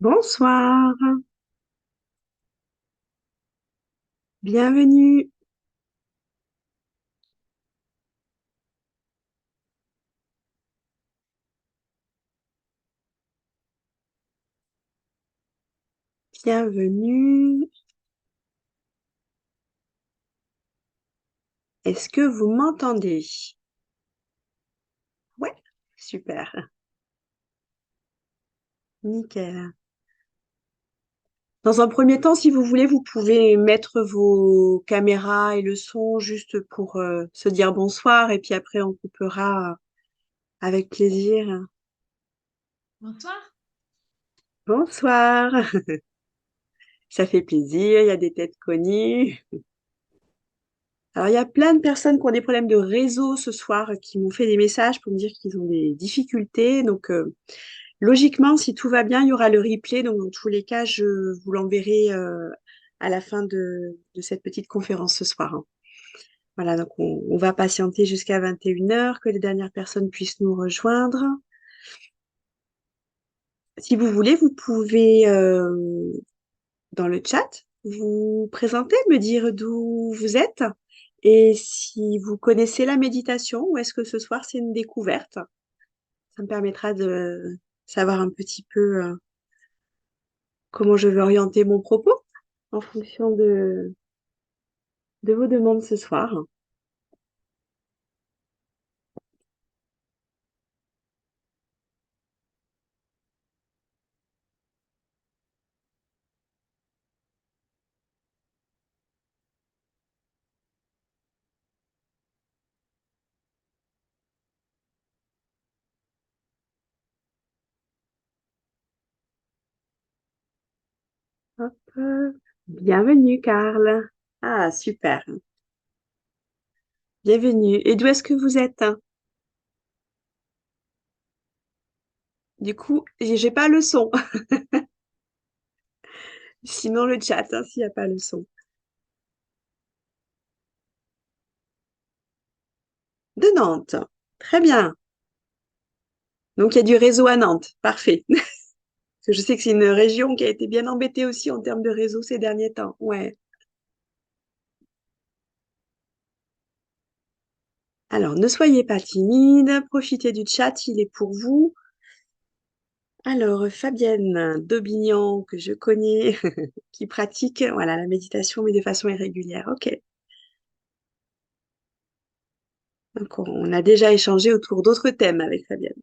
Bonsoir, bienvenue, bienvenue. Est-ce que vous m'entendez? Ouais, super, nickel. Dans un premier temps, si vous voulez, vous pouvez mettre vos caméras et le son juste pour se dire bonsoir et puis après on coupera avec plaisir. Bonsoir. Bonsoir, ça fait plaisir, il y a des têtes connues. Alors, il y a plein de personnes qui ont des problèmes de réseau ce soir qui m'ont fait des messages pour me dire qu'ils ont des difficultés. Donc, logiquement, si tout va bien, il y aura le replay. Donc, dans tous les cas, je vous l'enverrai à la fin de cette petite conférence ce soir, hein. Voilà, donc on va patienter jusqu'à 21 heures que les dernières personnes puissent nous rejoindre. Si vous voulez, vous pouvez, dans le chat, vous présenter, me dire d'où vous êtes et si vous connaissez la méditation ou est-ce que ce soir c'est une découverte. Ça me permettra de savoir un petit peu comment je veux orienter mon propos en fonction de vos demandes ce soir. Hop. Bienvenue, Karl. Ah, super. Bienvenue. Et d'où est-ce que vous êtes? Du coup, j'ai pas le son. Sinon, le chat, hein, s'il n'y a pas le son. De Nantes. Très bien. Donc, il y a du réseau à Nantes. Parfait. Parce que je sais que c'est une région qui a été bien embêtée aussi en termes de réseau ces derniers temps. Ouais. Alors, ne soyez pas timide. Profitez du chat, il est pour vous. Alors, Fabienne d'Aubignan, que je connais, qui pratique, voilà, la méditation, mais de façon irrégulière. OK. Donc, on a déjà échangé autour d'autres thèmes avec Fabienne.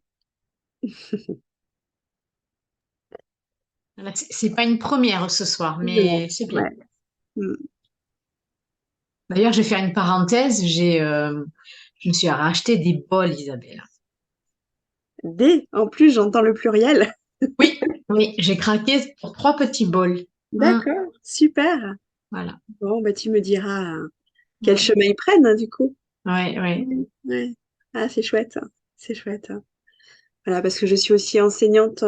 Voilà, c'est pas une première ce soir, Non. mais c'est bien. Ouais. Mm. D'ailleurs, je vais faire une parenthèse. Je me suis racheté des bols, Isabelle. En plus, j'entends le pluriel. Oui, oui, j'ai craqué pour 3 petits bols. D'accord, super. Voilà. Bon, bah, tu me diras quel Mm. chemin ils prennent, hein, du coup. Ouais, ouais. Ouais. Ah, c'est chouette, hein. C'est chouette, hein. Voilà, parce que je suis aussi enseignante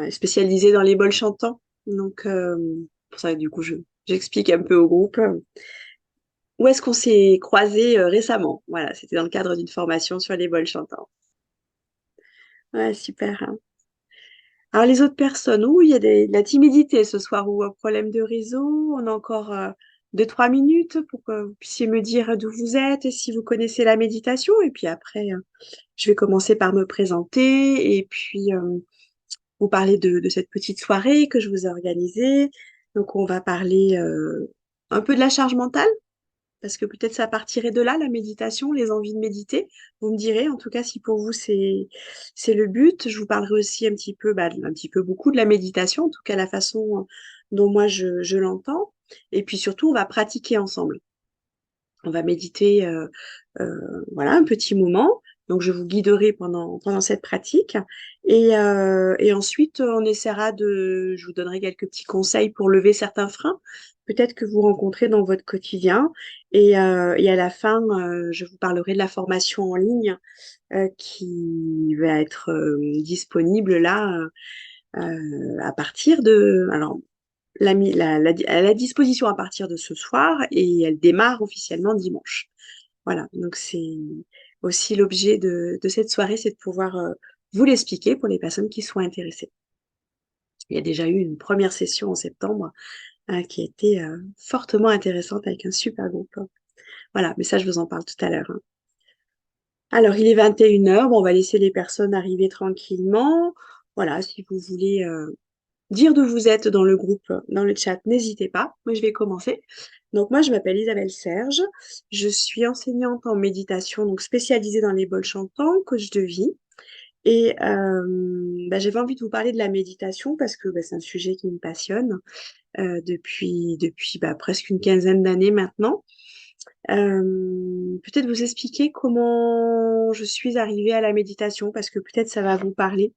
spécialisée dans les bols chantants. Donc, pour ça, du coup, j'explique un peu au groupe où est-ce qu'on s'est croisés récemment. Voilà, c'était dans le cadre d'une formation sur les bols chantants. Ouais, super, hein. Alors, les autres personnes, où il y a de la timidité ce soir ou un problème de réseau. On a encore 2, 3 minutes pour que vous puissiez me dire d'où vous êtes et si vous connaissez la méditation. Et puis après, je vais commencer par me présenter et puis vous parler de cette petite soirée que je vous ai organisée. Donc, on va parler un peu de la charge mentale, parce que peut-être ça partirait de là, la méditation, les envies de méditer. Vous me direz, en tout cas, si pour vous c'est le but. Je vous parlerai aussi un petit peu, un petit peu beaucoup de la méditation, en tout cas la façon dont moi je l'entends. Et puis surtout, on va pratiquer ensemble. On va méditer, voilà, un petit moment. Donc, je vous guiderai pendant cette pratique. Et ensuite, on essaiera je vous donnerai quelques petits conseils pour lever certains freins, peut-être que vous rencontrez dans votre quotidien. Et à la fin, je vous parlerai de la formation en ligne qui va être disponible là à partir de, alors, elle est à disposition à partir de ce soir et elle démarre officiellement dimanche. Voilà, donc c'est aussi l'objet de cette soirée, c'est de pouvoir vous l'expliquer pour les personnes qui sont intéressées. Il y a déjà eu une première session en septembre qui a été fortement intéressante avec un super groupe. Voilà, mais ça, je vous en parle tout à l'heure, hein. Alors, il est 21 heures. Bon, on va laisser les personnes arriver tranquillement. Voilà, si vous voulez dire d'où vous êtes dans le groupe, dans le chat, n'hésitez pas. Moi, je vais commencer. Donc, moi, je m'appelle Isabelle Serge. Je suis enseignante en méditation, donc spécialisée dans les bols chantants, coach de vie. Et j'avais envie de vous parler de la méditation parce que c'est un sujet qui me passionne depuis presque une quinzaine d'années maintenant. Peut-être vous expliquer comment je suis arrivée à la méditation parce que peut-être ça va vous parler.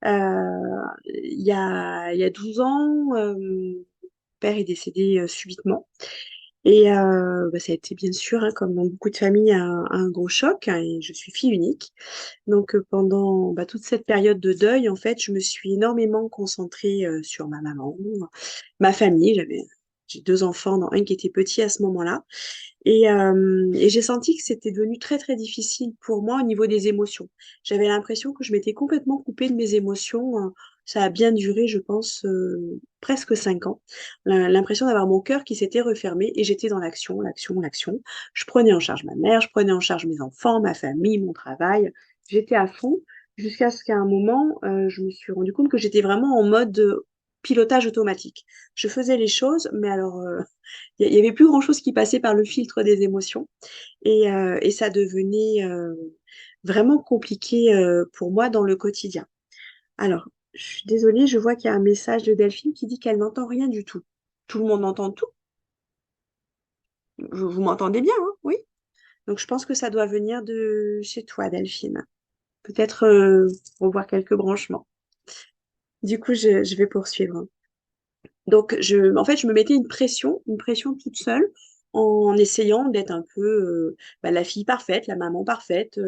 Il y a 12 ans, mon père est décédé subitement. Et ça a été bien sûr, hein, comme dans beaucoup de familles, un gros choc, hein, et je suis fille unique. Donc pendant toute cette période de deuil, en fait, je me suis énormément concentrée sur ma maman, ma famille. J'ai deux enfants, dont un qui était petit à ce moment-là. Et j'ai senti que c'était devenu très très difficile pour moi au niveau des émotions. J'avais l'impression que je m'étais complètement coupée de mes émotions. Ça a bien duré, je pense, presque 5 ans. L'impression d'avoir mon cœur qui s'était refermé et j'étais dans l'action, l'action, l'action. Je prenais en charge ma mère, je prenais en charge mes enfants, ma famille, mon travail. J'étais à fond jusqu'à ce qu'à un moment, je me suis rendu compte que j'étais vraiment en mode pilotage automatique. Je faisais les choses, mais alors il y avait plus grand-chose qui passait par le filtre des émotions et ça devenait vraiment compliqué pour moi dans le quotidien. Alors, je suis désolée, je vois qu'il y a un message de Delphine qui dit qu'elle n'entend rien du tout. Tout le monde entend tout? Vous m'entendez bien, hein? Oui. Donc, je pense que ça doit venir de chez toi, Delphine. Peut-être revoir quelques branchements. Du coup, je vais poursuivre. Donc, en fait, je me mettais une pression toute seule, en essayant d'être un peu la fille parfaite, la maman parfaite,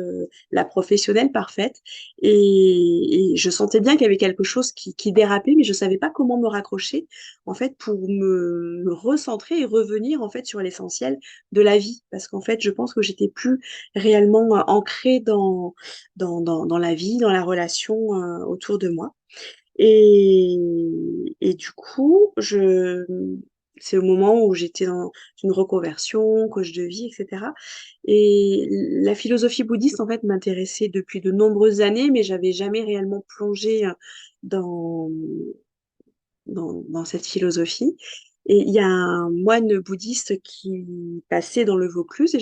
la professionnelle parfaite. Et je sentais bien qu'il y avait quelque chose qui dérapait, mais je savais pas comment me raccrocher, en fait, pour me recentrer et revenir, en fait, sur l'essentiel de la vie. Parce qu'en fait, je pense que j'étais plus réellement ancrée dans la vie, dans la relation autour de moi. Et du coup, c'est au moment où j'étais dans une reconversion, coach de vie, etc. Et la philosophie bouddhiste, en fait, m'intéressait depuis de nombreuses années, mais j'avais jamais réellement plongé dans, dans cette philosophie. Et il y a un moine bouddhiste qui passait dans le Vaucluse et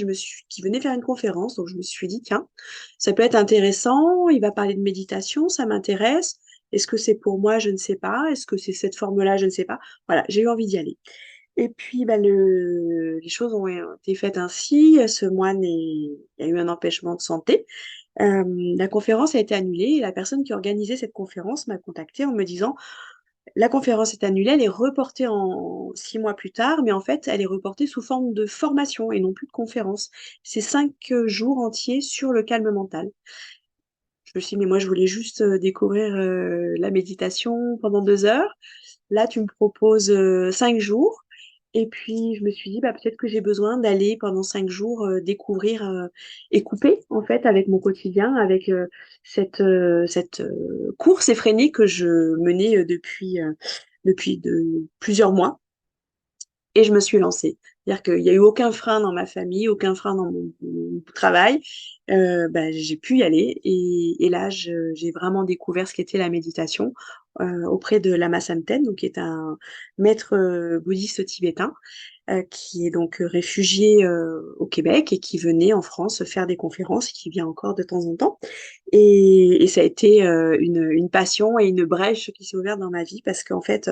qui venait faire une conférence. Donc je me suis dit, tiens, ça peut être intéressant. Il va parler de méditation, ça m'intéresse. Est-ce que c'est pour moi? Je ne sais pas. Est-ce que c'est cette forme-là? Je ne sais pas. Voilà, j'ai eu envie d'y aller. Et puis, les choses ont été faites ainsi. Ce moine, il y a eu un empêchement de santé. La conférence a été annulée et la personne qui organisait cette conférence m'a contactée en me disant, la conférence est annulée, elle est reportée en 6 mois plus tard, mais en fait, elle est reportée sous forme de formation et non plus de conférence. C'est 5 jours entiers sur le calme mental. Je me suis dit, mais moi, je voulais juste découvrir la méditation pendant 2 heures. Là, tu me proposes 5 jours. Et puis, je me suis dit, peut-être que j'ai besoin d'aller pendant 5 jours découvrir et couper, en fait, avec mon quotidien, avec cette course effrénée que je menais depuis plusieurs mois. Et je me suis lancée. C'est-à-dire qu'il n'y a eu aucun frein dans ma famille, aucun frein dans mon travail. J'ai pu y aller. Et là, j'ai vraiment découvert ce qu'était la méditation auprès de Lama Samten, donc, qui est un maître bouddhiste tibétain, qui est donc réfugié au Québec et qui venait en France faire des conférences, qui vient encore de temps en temps. Et ça a été une passion et une brèche qui s'est ouverte dans ma vie parce qu'en fait,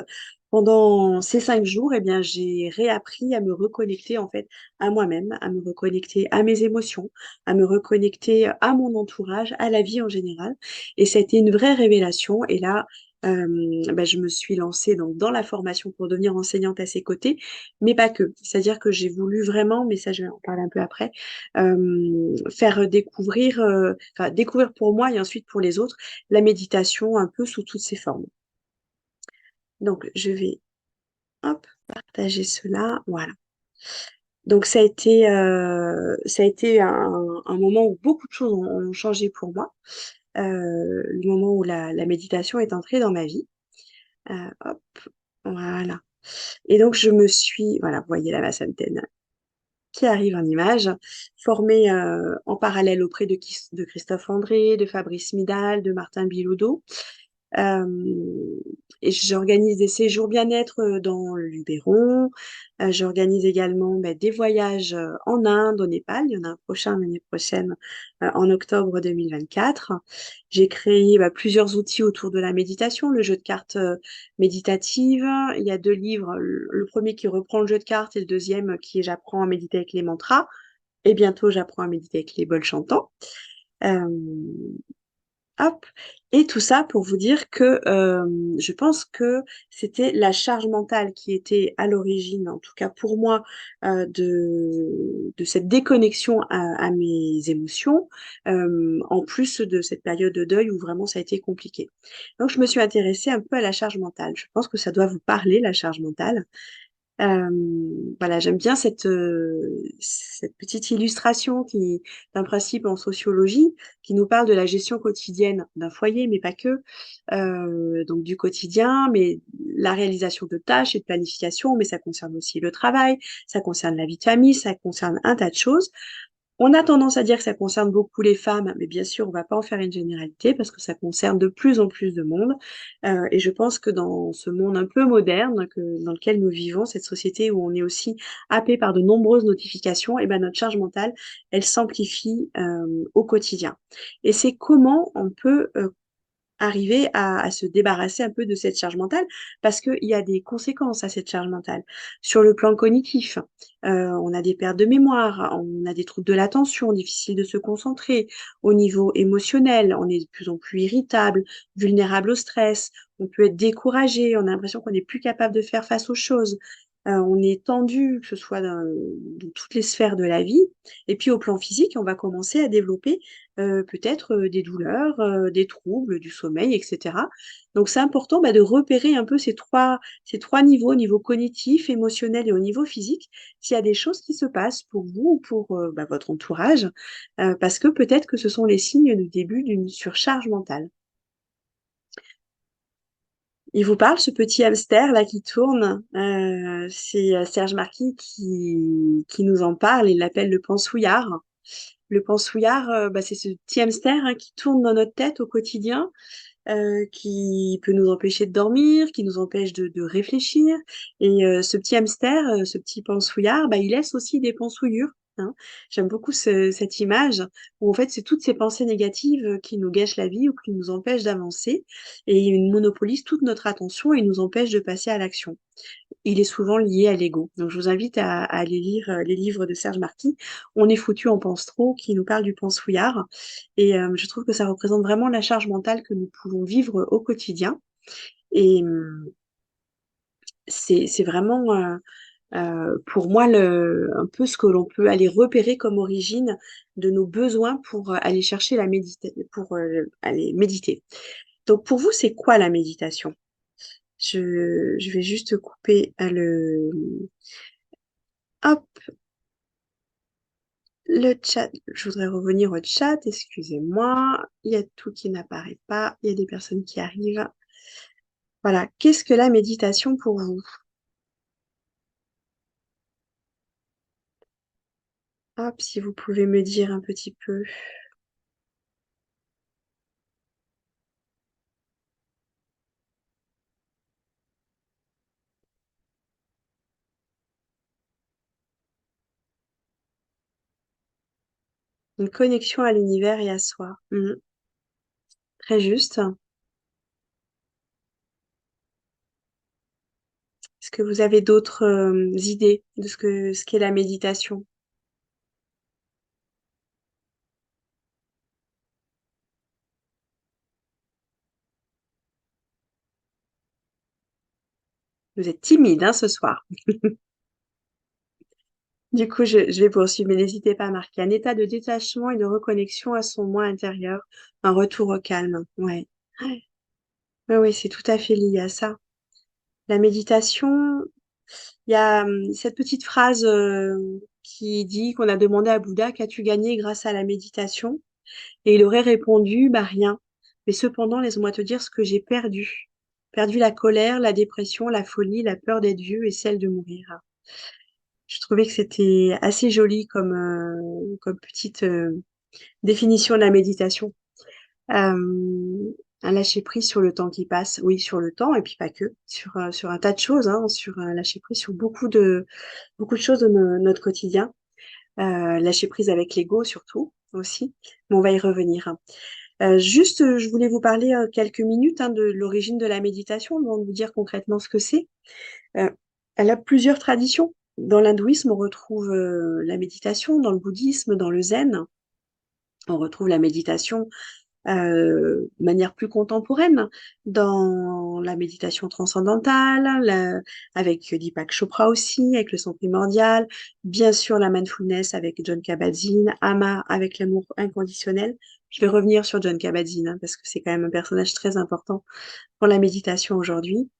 pendant ces 5 jours, eh bien, j'ai réappris à me reconnecter en fait à moi-même, à me reconnecter à mes émotions, à me reconnecter à mon entourage, à la vie en général. Et ça a été une vraie révélation. Et là, je me suis lancée donc dans la formation pour devenir enseignante à ses côtés, mais pas que. C'est-à-dire que j'ai voulu vraiment, mais ça je vais en parler un peu après, faire découvrir, enfin découvrir pour moi et ensuite pour les autres, la méditation un peu sous toutes ses formes. Donc je vais hop, partager cela. Voilà. Donc ça a été un moment où beaucoup de choses ont changé pour moi. Le moment où la méditation est entrée dans ma vie. Hop, voilà. Et donc, je me suis, voilà, vous voyez là ma centaine qui arrive en image, formée en parallèle auprès de Christophe André, de Fabrice Midal, de Martin Bilodeau. Euh, et j'organise des séjours bien-être dans le Luberon. J'organise également des voyages en Inde, au Népal. Il y en a un prochain l'année prochaine, en octobre 2024. J'ai créé plusieurs outils autour de la méditation, le jeu de cartes méditative. Il y a deux livres, le premier qui reprend le jeu de cartes et le deuxième qui est J'apprends à méditer avec les mantras. Et bientôt, j'apprends à méditer avec les bols chantants. Euh, Hop. Et tout ça pour vous dire que je pense que c'était la charge mentale qui était à l'origine, en tout cas pour moi, de cette déconnexion à mes émotions, en plus de cette période de deuil où vraiment ça a été compliqué. Donc je me suis intéressée un peu à la charge mentale. Je pense que ça doit vous parler, la charge mentale. Voilà, j'aime bien cette petite illustration d'un principe en sociologie qui nous parle de la gestion quotidienne d'un foyer, mais pas que, donc du quotidien, mais la réalisation de tâches et de planification, mais ça concerne aussi le travail, ça concerne la vie de famille, ça concerne un tas de choses. On a tendance à dire que ça concerne beaucoup les femmes, mais bien sûr, on ne va pas en faire une généralité parce que ça concerne de plus en plus de monde. Et je pense que dans ce monde un peu moderne dans lequel nous vivons, cette société où on est aussi happé par de nombreuses notifications, et ben notre charge mentale, elle s'amplifie au quotidien. Et c'est comment on peut arriver à se débarrasser un peu de cette charge mentale parce qu'il y a des conséquences à cette charge mentale. Sur le plan cognitif, on a des pertes de mémoire, on a des troubles de l'attention, difficile de se concentrer. Au niveau émotionnel, on est de plus en plus irritable, vulnérable au stress, on peut être découragé, on a l'impression qu'on n'est plus capable de faire face aux choses. On est tendu, que ce soit dans toutes les sphères de la vie. Et puis au plan physique, on va commencer à développer peut-être des douleurs, des troubles du sommeil, etc. Donc c'est important de repérer un peu ces trois niveaux, au niveau cognitif, émotionnel et au niveau physique, s'il y a des choses qui se passent pour vous ou pour votre entourage, parce que peut-être que ce sont les signes du début d'une surcharge mentale. Il vous parle, ce petit hamster là qui tourne, c'est Serge Marquis qui nous en parle, il l'appelle le pansouillard. Le pansouillard, c'est ce petit hamster qui tourne dans notre tête au quotidien, qui peut nous empêcher de dormir, qui nous empêche de réfléchir. Et ce petit hamster, ce petit pansouillard, il laisse aussi des pansouillures. Hein. J'aime beaucoup cette image où en fait c'est toutes ces pensées négatives qui nous gâchent la vie ou qui nous empêchent d'avancer et ils monopolisent toute notre attention et nous empêchent de passer à l'action. Il est souvent lié à l'ego. Donc, je vous invite à aller lire les livres de Serge Marty. On est foutu, on pense trop, qui nous parle du pensouillard. Et je trouve que ça représente vraiment la charge mentale que nous pouvons vivre au quotidien. Et c'est vraiment, pour moi, un peu ce que l'on peut aller repérer comme origine de nos besoins pour aller chercher pour aller méditer. Donc, pour vous, c'est quoi la méditation? Je vais juste couper Hop, le chat. Je voudrais revenir au chat, excusez-moi. Il y a tout qui n'apparaît pas. Il y a des personnes qui arrivent. Voilà. Qu'est-ce que la méditation pour vous? Hop, si vous pouvez me dire un petit peu. Une connexion à l'univers et à soi. Très juste. Est-ce que vous avez d'autres idées de ce qu'est la méditation? Vous êtes timide, hein, ce soir. Du coup, je vais poursuivre, mais n'hésitez pas à marquer un état de détachement et de reconnexion à son moi intérieur, un retour au calme. Ouais. Oui, oui, c'est tout à fait lié à ça. La méditation, il y a cette petite phrase qui dit qu'on a demandé à Bouddha, qu'as-tu gagné grâce à la méditation? Et il aurait répondu, bah rien. Mais cependant, laisse-moi te dire ce que j'ai perdu. perdu la colère, la dépression, la folie, la peur d'être vieux et celle de mourir. Je trouvais que c'était assez joli comme petite définition de la méditation. Un lâcher prise sur le temps qui passe, oui, sur le temps et puis pas que, sur un tas de choses, hein, sur un lâcher prise sur beaucoup de choses de notre quotidien. Lâcher prise avec l'ego surtout aussi, mais on va y revenir. Juste, je voulais vous parler quelques minutes de l'origine de la méditation, avant de vous dire concrètement ce que c'est. Euh, Elle a plusieurs traditions. Dans l'hindouisme, on retrouve la méditation, dans le bouddhisme, dans le zen, on retrouve la méditation de manière plus contemporaine, dans la méditation transcendantale, avec Deepak Chopra aussi, avec le son primordial, bien sûr la mindfulness avec John Kabat-Zinn, Ama avec l'amour inconditionnel. Je vais revenir sur John Kabat-Zinn parce que c'est quand même un personnage très important pour la méditation aujourd'hui.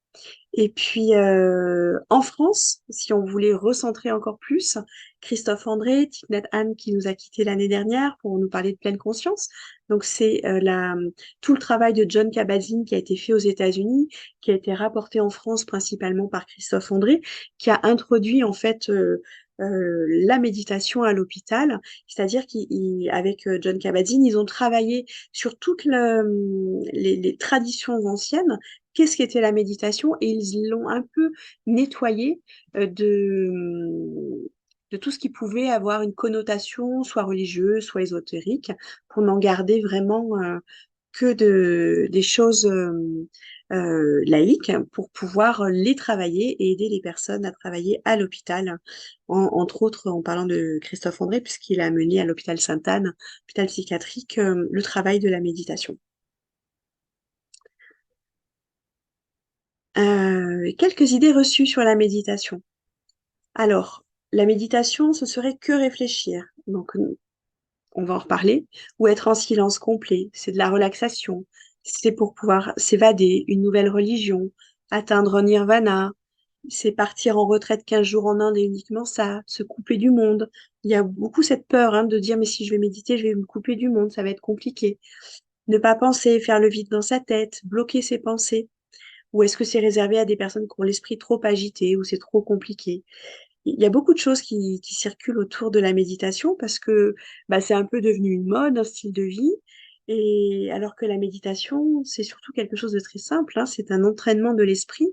Et puis en France, si on voulait recentrer encore plus, Christophe André, Thich Nhat Hanh qui nous a quittés l'année dernière pour nous parler de pleine conscience. Donc c'est tout le travail de John Kabat-Zinn qui a été fait aux États-Unis, qui a été rapporté en France principalement par Christophe André, qui a introduit en fait la méditation à l'hôpital, c'est-à-dire qu'avec John Kabat-Zinn, ils ont travaillé sur toutes les traditions anciennes qu'est-ce qu'était la méditation et ils l'ont un peu nettoyé de tout ce qui pouvait avoir une connotation soit religieuse, soit ésotérique, pour n'en garder vraiment que des choses laïques pour pouvoir les travailler et aider les personnes à travailler à l'hôpital, entre autres en parlant de Christophe André, puisqu'il a mené à l'hôpital Sainte-Anne, hôpital psychiatrique, le travail de la méditation. Quelques idées reçues sur la méditation. Alors, la méditation, ce serait que réfléchir. Donc, on va en reparler. Ou être en silence complet. C'est de la relaxation. C'est pour pouvoir s'évader, une nouvelle religion, atteindre un nirvana. C'est partir en retraite 15 jours en Inde et uniquement ça, se couper du monde. Il y a beaucoup cette peur de dire, mais si je vais méditer, je vais me couper du monde, ça va être compliqué. Ne pas penser, faire le vide dans sa tête, bloquer ses pensées. Ou est-ce que c'est réservé à des personnes qui ont l'esprit trop agité ou c'est trop compliqué? Il y a beaucoup de choses qui circulent autour de la méditation parce que c'est un peu devenu une mode, un style de vie. Et alors que la méditation, c'est surtout quelque chose de très simple, c'est un entraînement de l'esprit.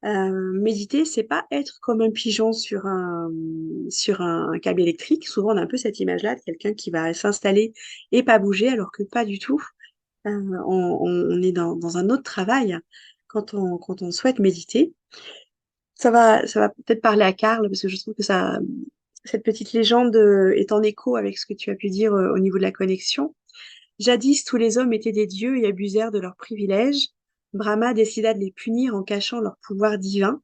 Méditer, c'est pas être comme un pigeon sur un câble électrique. Souvent, on a un peu cette image-là de quelqu'un qui va s'installer et pas bouger, alors que pas du tout. On est dans un autre travail quand on souhaite méditer. Ça va peut-être parler à Karl, parce que je trouve que cette petite légende est en écho avec ce que tu as pu dire au niveau de la connexion. Jadis, tous les hommes étaient des dieux et abusèrent de leurs privilèges. Brahma décida de les punir en cachant leur pouvoir divin.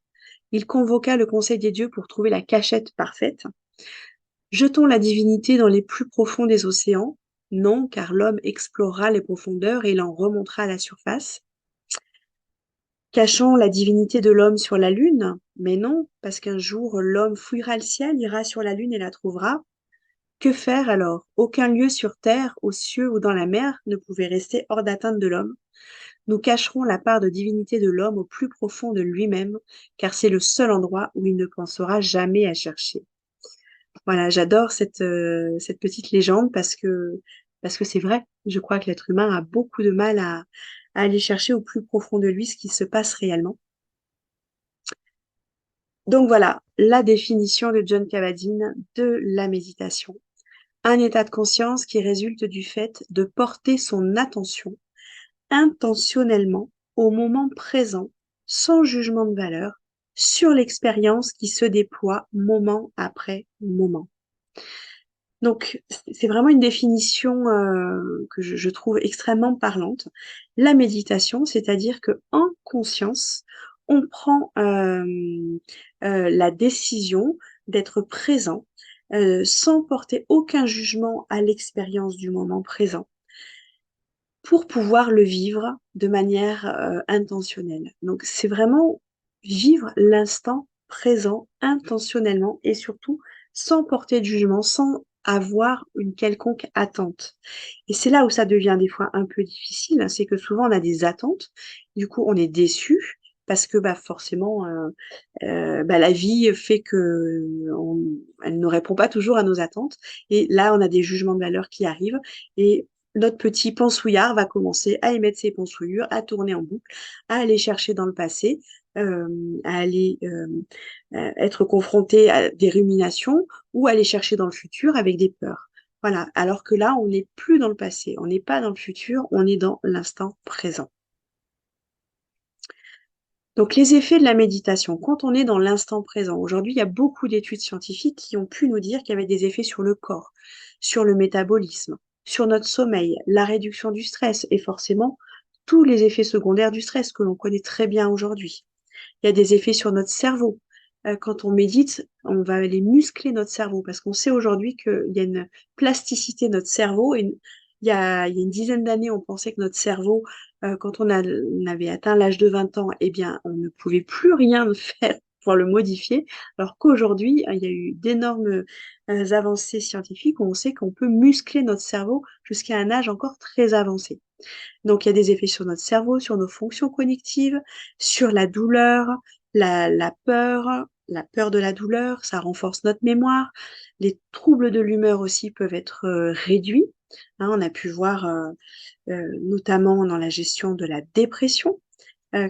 Il convoqua le conseil des dieux pour trouver la cachette parfaite. Jetons la divinité dans les plus profonds des océans. Non, car l'homme explorera les profondeurs et il en remontera à la surface. Cachons la divinité de l'homme sur la lune, mais non, parce qu'un jour l'homme fouillera le ciel, ira sur la lune et la trouvera. Que faire alors? Aucun lieu sur terre, aux cieux ou dans la mer ne pouvait rester hors d'atteinte de l'homme. Nous cacherons la part de divinité de l'homme au plus profond de lui-même, car c'est le seul endroit où il ne pensera jamais à chercher. Voilà, j'adore cette petite légende parce que c'est vrai. Je crois que l'être humain a beaucoup de mal à aller chercher au plus profond de lui ce qui se passe réellement. Donc voilà, la définition de John Kabat-Zinn de la méditation. Un état de conscience qui résulte du fait de porter son attention intentionnellement au moment présent, sans jugement de valeur, sur l'expérience qui se déploie moment après moment. Donc, c'est vraiment une définition que je trouve extrêmement parlante. La méditation, c'est-à-dire que en conscience, on prend la décision d'être présent sans porter aucun jugement à l'expérience du moment présent pour pouvoir le vivre de manière intentionnelle. Donc, c'est vraiment vivre l'instant présent intentionnellement et surtout sans porter de jugement, sans avoir une quelconque attente. Et c'est là où ça devient des fois un peu difficile, hein, c'est que souvent on a des attentes, du coup on est déçu parce que bah, forcément bah, la vie fait que elle ne répond pas toujours à nos attentes. Et là, on a des jugements de valeur qui arrivent et notre petit pensouillard va commencer à émettre ses pensouillures, à tourner en boucle, à aller chercher dans le passé, euh, à aller être confronté à des ruminations ou aller chercher dans le futur avec des peurs. Voilà. Alors que là, on n'est plus dans le passé, on n'est pas dans le futur, on est dans l'instant présent. Donc, les effets de la méditation, quand on est dans l'instant présent, aujourd'hui, il y a beaucoup d'études scientifiques qui ont pu nous dire qu'il y avait des effets sur le corps, sur le métabolisme, sur notre sommeil, la réduction du stress et forcément tous les effets secondaires du stress que l'on connaît très bien aujourd'hui. Il y a des effets sur notre cerveau. Quand on médite, on va aller muscler notre cerveau parce qu'on sait aujourd'hui qu'il y a une plasticité de notre cerveau. Et il y a une dizaine d'années, on pensait que notre cerveau, quand on avait atteint l'âge de 20 ans, eh bien, on ne pouvait plus rien faire pour le modifier. Alors qu'aujourd'hui, il y a eu d'énormes avancées scientifiques où on sait qu'on peut muscler notre cerveau jusqu'à un âge encore très avancé. Donc, il y a des effets sur notre cerveau, sur nos fonctions cognitives, sur la douleur, la peur de la douleur, ça renforce notre mémoire. Les troubles de l'humeur aussi peuvent être réduits. Hein, on a pu voir notamment dans la gestion de la dépression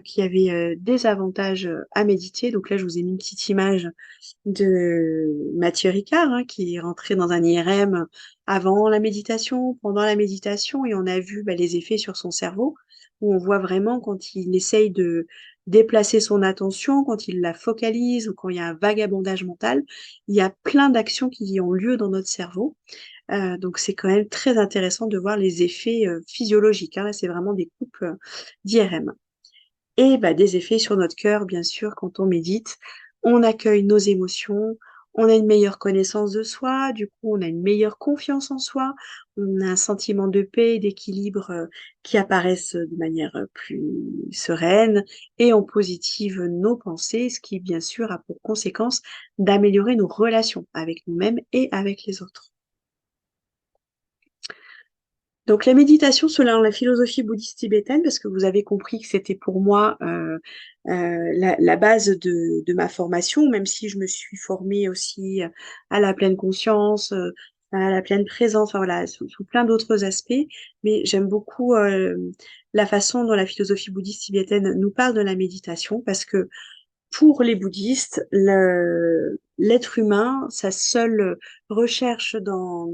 qui avait des avantages à méditer. Donc là, je vous ai mis une petite image de Mathieu Ricard, hein, qui est rentré dans un IRM avant la méditation, pendant la méditation, et on a vu bah, les effets sur son cerveau, où on voit vraiment quand il essaye de déplacer son attention, quand il la focalise ou quand il y a un vagabondage mental, il y a plein d'actions qui ont lieu dans notre cerveau. Donc c'est quand même très intéressant de voir les effets physiologiques. Hein. Là, c'est vraiment des coupes d'IRM et bah, des effets sur notre cœur, bien sûr, quand on médite. On accueille nos émotions, on a une meilleure connaissance de soi, du coup, on a une meilleure confiance en soi, on a un sentiment de paix et d'équilibre qui apparaissent de manière plus sereine et on positive nos pensées, ce qui, bien sûr, a pour conséquence d'améliorer nos relations avec nous-mêmes et avec les autres. Donc la méditation selon la philosophie bouddhiste tibétaine, parce que vous avez compris que c'était pour moi la base de ma formation, même si je me suis formée aussi à la pleine conscience, à la pleine présence, enfin voilà, sous plein d'autres aspects. Mais j'aime beaucoup la façon dont la philosophie bouddhiste tibétaine nous parle de la méditation, parce que pour les bouddhistes, l'être humain, sa seule recherche dans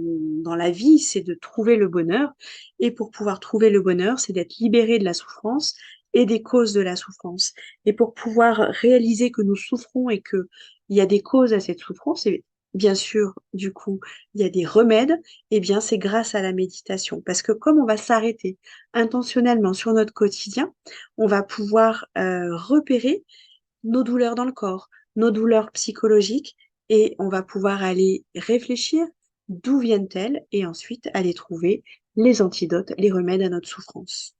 la vie, c'est de trouver le bonheur. Et pour pouvoir trouver le bonheur, c'est d'être libéré de la souffrance et des causes de la souffrance. Et pour pouvoir réaliser que nous souffrons et qu'il y a des causes à cette souffrance, et bien sûr, du coup, il y a des remèdes, et bien c'est grâce à la méditation. Parce que comme on va s'arrêter intentionnellement sur notre quotidien, on va pouvoir repérer nos douleurs dans le corps, nos douleurs psychologiques, et on va pouvoir aller réfléchir d'où viennent-elles et ensuite aller trouver les antidotes, les remèdes à notre souffrance.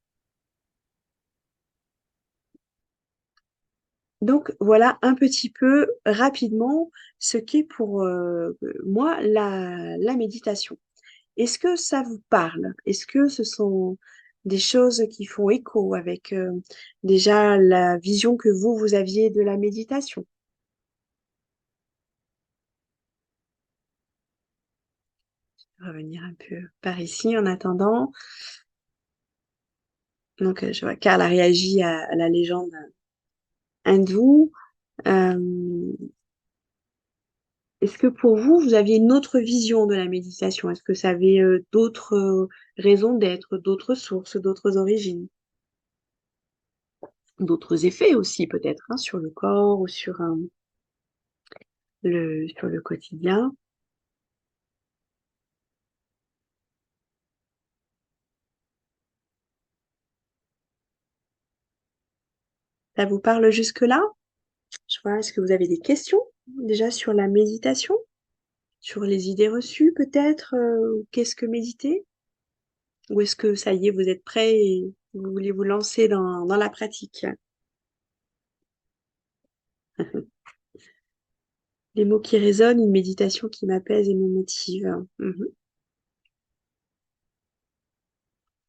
Donc voilà un petit peu rapidement ce qu'est pour moi la méditation. Est-ce que ça vous parle? Est-ce que ce sont des choses qui font écho avec déjà la vision que vous aviez de la méditation? Revenir un peu par ici en attendant. Donc, je vois Karl a réagi à la légende hindoue. Euh, Est-ce que pour vous, vous aviez une autre vision de la méditation? Est-ce que ça avait d'autres raisons d'être, d'autres sources, d'autres origines, d'autres effets aussi peut-être hein, sur le corps ou sur sur le quotidien? Ça vous parle jusque-là? Je vois, est-ce que vous avez des questions déjà sur la méditation? Sur les idées reçues peut-être? Qu'est-ce que méditer? Ou est-ce que ça y est, vous êtes prêt et vous voulez vous lancer dans la pratique? Les mots qui résonnent, une méditation qui m'apaise et me motive. Mhm.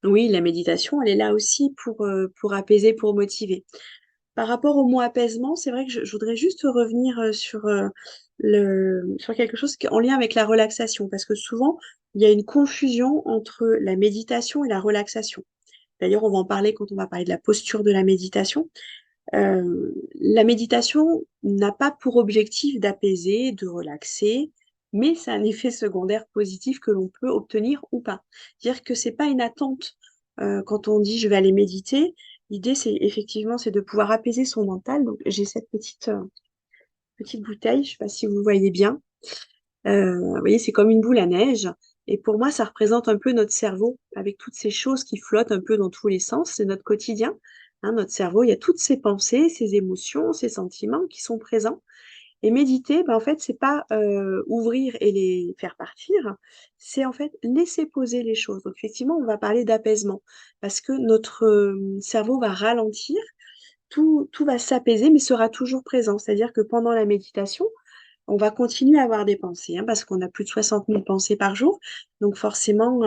Oui, la méditation, elle est là aussi pour apaiser, pour motiver. Par rapport au mot apaisement, c'est vrai que je voudrais juste revenir sur quelque chose qui est en lien avec la relaxation, parce que souvent, il y a une confusion entre la méditation et la relaxation. D'ailleurs, on va en parler quand on va parler de la posture de la méditation. La méditation n'a pas pour objectif d'apaiser, de relaxer, mais c'est un effet secondaire positif que l'on peut obtenir ou pas. C'est-à-dire que c'est pas une attente. Quand on dit je vais aller méditer, l'idée c'est effectivement c'est de pouvoir apaiser son mental. Donc j'ai cette petite bouteille, je sais pas si vous voyez bien. Vous voyez, c'est comme une boule à neige. Et pour moi, ça représente un peu notre cerveau, avec toutes ces choses qui flottent un peu dans tous les sens. C'est notre quotidien. Hein, notre cerveau, il y a toutes ces pensées, ces émotions, ces sentiments qui sont présents. Et méditer, ben, en fait, c'est pas ouvrir et les faire partir, c'est en fait laisser poser les choses. Donc effectivement, on va parler d'apaisement, parce que notre cerveau va ralentir, tout va s'apaiser, mais sera toujours présent. C'est-à-dire que pendant la méditation, on va continuer à avoir des pensées, hein, parce qu'on a plus de 60 000 pensées par jour. Donc forcément,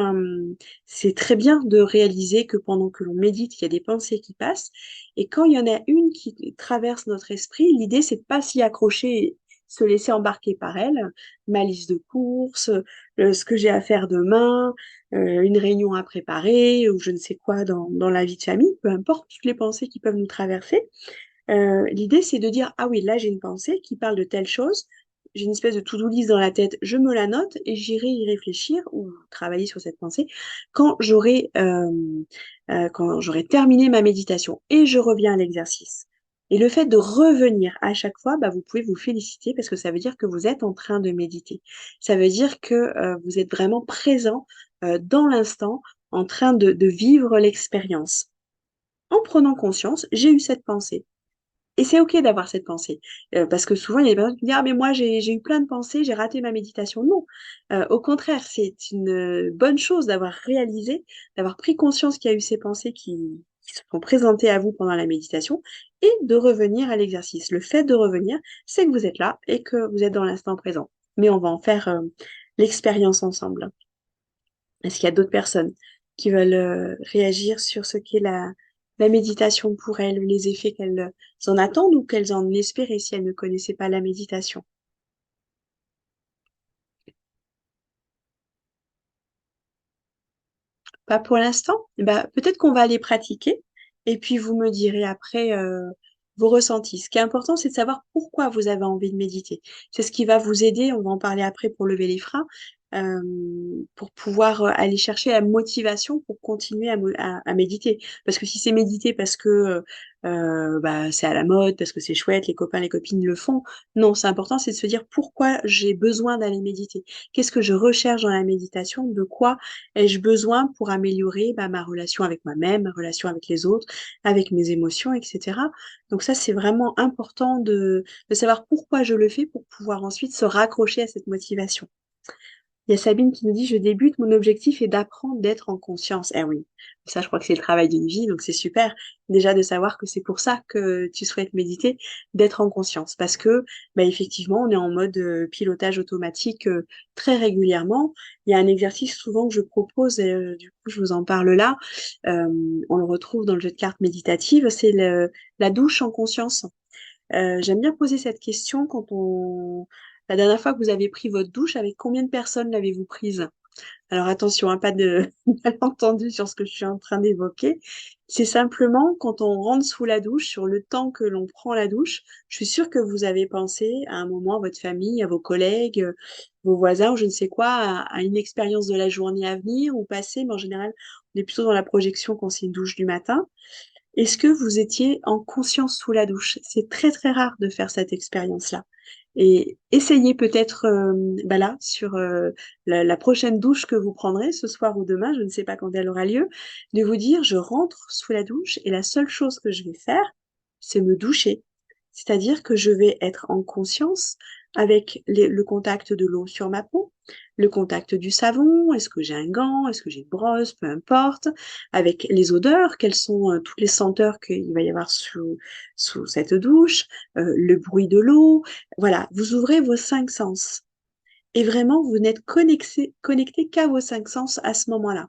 c'est très bien de réaliser que pendant que l'on médite, il y a des pensées qui passent. Et quand il y en a une qui traverse notre esprit, l'idée, c'est de pas s'y accrocher, et se laisser embarquer par elle. Ma liste de courses, ce que j'ai à faire demain, une réunion à préparer, ou je ne sais quoi dans la vie de famille, peu importe toutes les pensées qui peuvent nous traverser. L'idée, c'est de dire, ah oui, là, j'ai une pensée qui parle de telle chose. J'ai une espèce de to-do list dans la tête, je me la note et j'irai y réfléchir ou travailler sur cette pensée quand j'aurai terminé ma méditation et je reviens à l'exercice. Et le fait de revenir à chaque fois, bah, vous pouvez vous féliciter parce que ça veut dire que vous êtes en train de méditer. Ça veut dire que vous êtes vraiment présent dans l'instant, en train de vivre l'expérience. En prenant conscience, j'ai eu cette pensée. Et c'est OK d'avoir cette pensée. Parce que souvent, il y a des personnes qui disent, ah, mais moi, j'ai eu plein de pensées, j'ai raté ma méditation. Non. Au contraire, c'est une bonne chose d'avoir réalisé, d'avoir pris conscience qu'il y a eu ces pensées qui se sont présentées à vous pendant la méditation et de revenir à l'exercice. Le fait de revenir, c'est que vous êtes là et que vous êtes dans l'instant présent. Mais on va en faire l'expérience ensemble. Est-ce qu'il y a d'autres personnes qui veulent réagir sur ce qu'est la méditation pour elles, les effets qu'elles en attendent ou qu'elles en espéraient si elles ne connaissaient pas la méditation? Pas pour l'instant? Eh ben, peut-être qu'on va aller pratiquer et puis vous me direz après vos ressentis. Ce qui est important, c'est de savoir pourquoi vous avez envie de méditer. C'est ce qui va vous aider, on va en parler après pour lever les freins, euh, pour pouvoir aller chercher la motivation pour continuer à méditer. Parce que si c'est méditer parce que bah, c'est à la mode, parce que c'est chouette, les copains, les copines le font, non, c'est important, c'est de se dire pourquoi j'ai besoin d'aller méditer. Qu'est-ce que je recherche dans la méditation? De quoi ai-je besoin pour améliorer bah, ma relation avec moi-même, ma relation avec les autres, avec mes émotions, etc. Donc ça, c'est vraiment important de savoir pourquoi je le fais pour pouvoir ensuite se raccrocher à cette motivation. Il y a Sabine qui nous dit, je débute, mon objectif est d'apprendre d'être en conscience. Eh oui, ça, je crois que c'est le travail d'une vie, donc c'est super déjà de savoir que c'est pour ça que tu souhaites méditer, d'être en conscience. Parce que, bah, effectivement, on est en mode pilotage automatique très régulièrement. Il y a un exercice souvent que je propose, et du coup, je vous en parle là. Euh, on le retrouve dans le jeu de cartes méditative, c'est la douche en conscience. J'aime bien poser cette question quand on... La dernière fois que vous avez pris votre douche, avec combien de personnes l'avez-vous prise? Alors attention, hein, pas de malentendu sur ce que je suis en train d'évoquer. C'est simplement quand on rentre sous la douche, sur le temps que l'on prend la douche, je suis sûre que vous avez pensé à un moment à votre famille, à vos collègues, vos voisins ou je ne sais quoi, à une expérience de la journée à venir ou passée, mais en général, on est plutôt dans la projection quand c'est une douche du matin. Est-ce que vous étiez en conscience sous la douche? C'est très très rare de faire cette expérience-là. Et essayez peut-être bah là, sur la prochaine douche que vous prendrez ce soir ou demain, je ne sais pas quand elle aura lieu, de vous dire, je rentre sous la douche et la seule chose que je vais faire, c'est me doucher. C'est-à-dire que je vais être en conscience avec le contact de l'eau sur ma peau, le contact du savon, est-ce que j'ai un gant, est-ce que j'ai une brosse, peu importe, avec les odeurs, quelles sont toutes les senteurs qu'il va y avoir sous cette douche, le bruit de l'eau. Voilà, vous ouvrez vos 5 sens. Et vraiment, vous n'êtes connecté qu'à vos 5 sens à ce moment-là.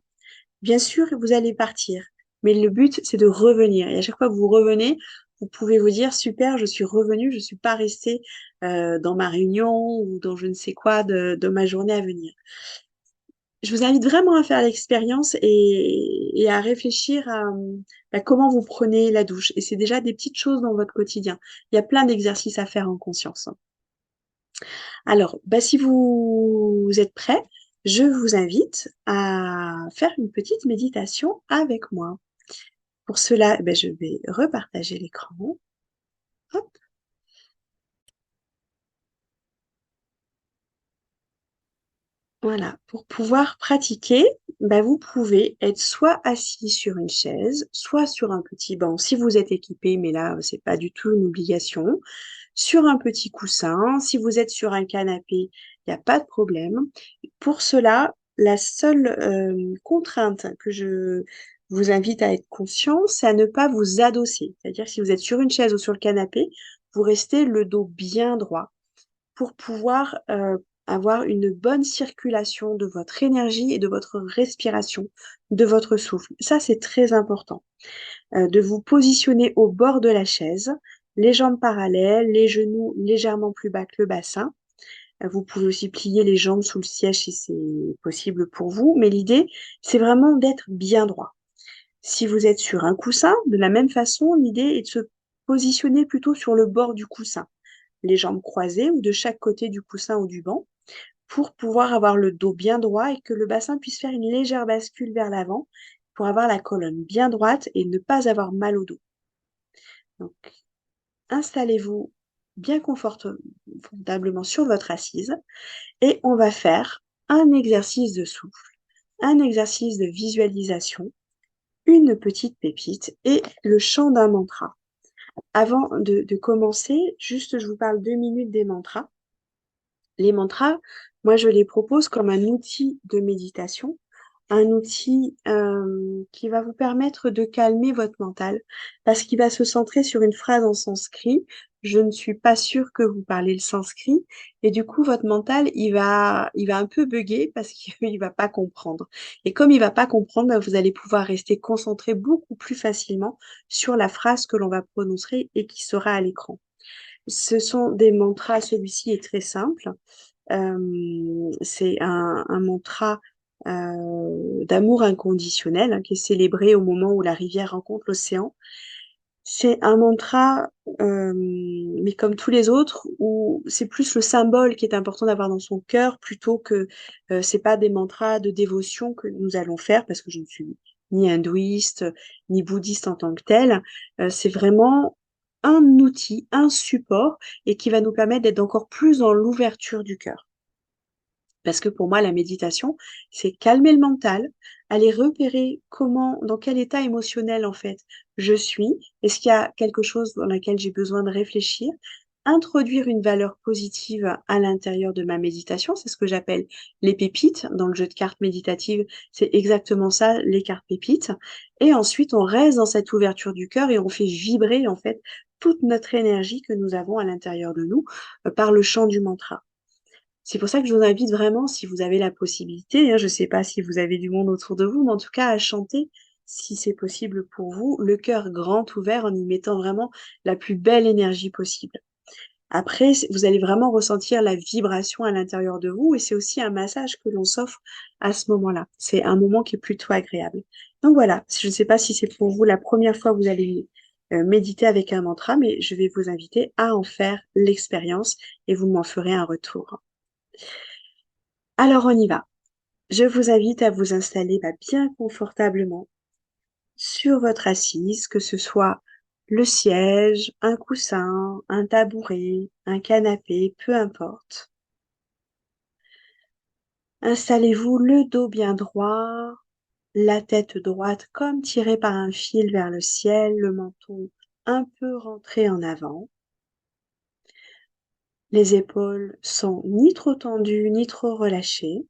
Bien sûr, vous allez partir, mais le but, c'est de revenir. Et à chaque fois que vous revenez, vous pouvez vous dire, super, je suis revenu, je ne suis pas restée dans ma réunion ou dans je ne sais quoi de ma journée à venir. Je vous invite vraiment à faire l'expérience et à réfléchir à comment vous prenez la douche. Et c'est déjà des petites choses dans votre quotidien. Il y a plein d'exercices à faire en conscience. Alors, bah, si vous êtes prêts, je vous invite à faire une petite méditation avec moi. Pour cela, ben, je vais repartager l'écran. Hop, voilà. Pour pouvoir pratiquer, ben, vous pouvez être soit assis sur une chaise, soit sur un petit banc si vous êtes équipé, mais là, c'est pas du tout une obligation. Sur un petit coussin, si vous êtes sur un canapé, il n'y a pas de problème. Pour cela, la seule contrainte que je vous invite à être conscient, c'est à ne pas vous adosser. C'est-à-dire si vous êtes sur une chaise ou sur le canapé, vous restez le dos bien droit pour pouvoir avoir une bonne circulation de votre énergie et de votre respiration, de votre souffle. Ça, c'est très important. De vous positionner au bord de la chaise, les jambes parallèles, les genoux légèrement plus bas que le bassin. Vous pouvez aussi plier les jambes sous le siège si c'est possible pour vous, mais l'idée, c'est vraiment d'être bien droit. Si vous êtes sur un coussin, de la même façon, l'idée est de se positionner plutôt sur le bord du coussin, les jambes croisées ou de chaque côté du coussin ou du banc, pour pouvoir avoir le dos bien droit et que le bassin puisse faire une légère bascule vers l'avant, pour avoir la colonne bien droite et ne pas avoir mal au dos. Donc, installez-vous bien confortablement sur votre assise et on va faire un exercice de souffle, un exercice de visualisation, une petite pépite et le chant d'un mantra. Avant de commencer, juste je vous parle 2 minutes des mantras. Les mantras, moi je les propose comme un outil de méditation, un outil qui va vous permettre de calmer votre mental parce qu'il va se centrer sur une phrase en sanskrit. Je ne suis pas sûre que vous parlez le sanskrit et du coup votre mental il va un peu bugger parce qu'il va pas comprendre. Et comme il va pas comprendre, bah, vous allez pouvoir rester concentré beaucoup plus facilement sur la phrase que l'on va prononcer et qui sera à l'écran. Ce sont des mantras, celui-ci est très simple. C'est un mantra d'amour inconditionnel hein, qui est célébré au moment où la rivière rencontre l'océan. C'est un mantra, mais comme tous les autres, où c'est plus le symbole qui est important d'avoir dans son cœur plutôt que c'est pas des mantras de dévotion que nous allons faire parce que je ne suis ni hindouiste ni bouddhiste en tant que tel. C'est vraiment un outil, un support et qui va nous permettre d'être encore plus dans l'ouverture du cœur. Parce que pour moi, la méditation, c'est calmer le mental, aller repérer comment, dans quel état émotionnel en fait je suis, est-ce qu'il y a quelque chose dans lequel j'ai besoin de réfléchir, introduire une valeur positive à l'intérieur de ma méditation, c'est ce que j'appelle les pépites. Dans le jeu de cartes méditative, c'est exactement ça, les cartes pépites. Et ensuite, on reste dans cette ouverture du cœur et on fait vibrer en fait toute notre énergie que nous avons à l'intérieur de nous par le chant du mantra. C'est pour ça que je vous invite vraiment, si vous avez la possibilité, hein, je ne sais pas si vous avez du monde autour de vous, mais en tout cas à chanter, si c'est possible pour vous, le cœur grand ouvert en y mettant vraiment la plus belle énergie possible. Après, vous allez vraiment ressentir la vibration à l'intérieur de vous et c'est aussi un massage que l'on s'offre à ce moment-là. C'est un moment qui est plutôt agréable. Donc voilà, je ne sais pas si c'est pour vous la première fois que vous allez méditer avec un mantra, mais je vais vous inviter à en faire l'expérience et vous m'en ferez un retour. Alors on y va. Je vous invite à vous installer bien confortablement sur votre assise, que ce soit le siège, un coussin, un tabouret, un canapé, peu importe. Installez-vous le dos bien droit, la tête droite comme tirée par un fil vers le ciel, le menton un peu rentré en avant. Les épaules sont ni trop tendues ni trop relâchées.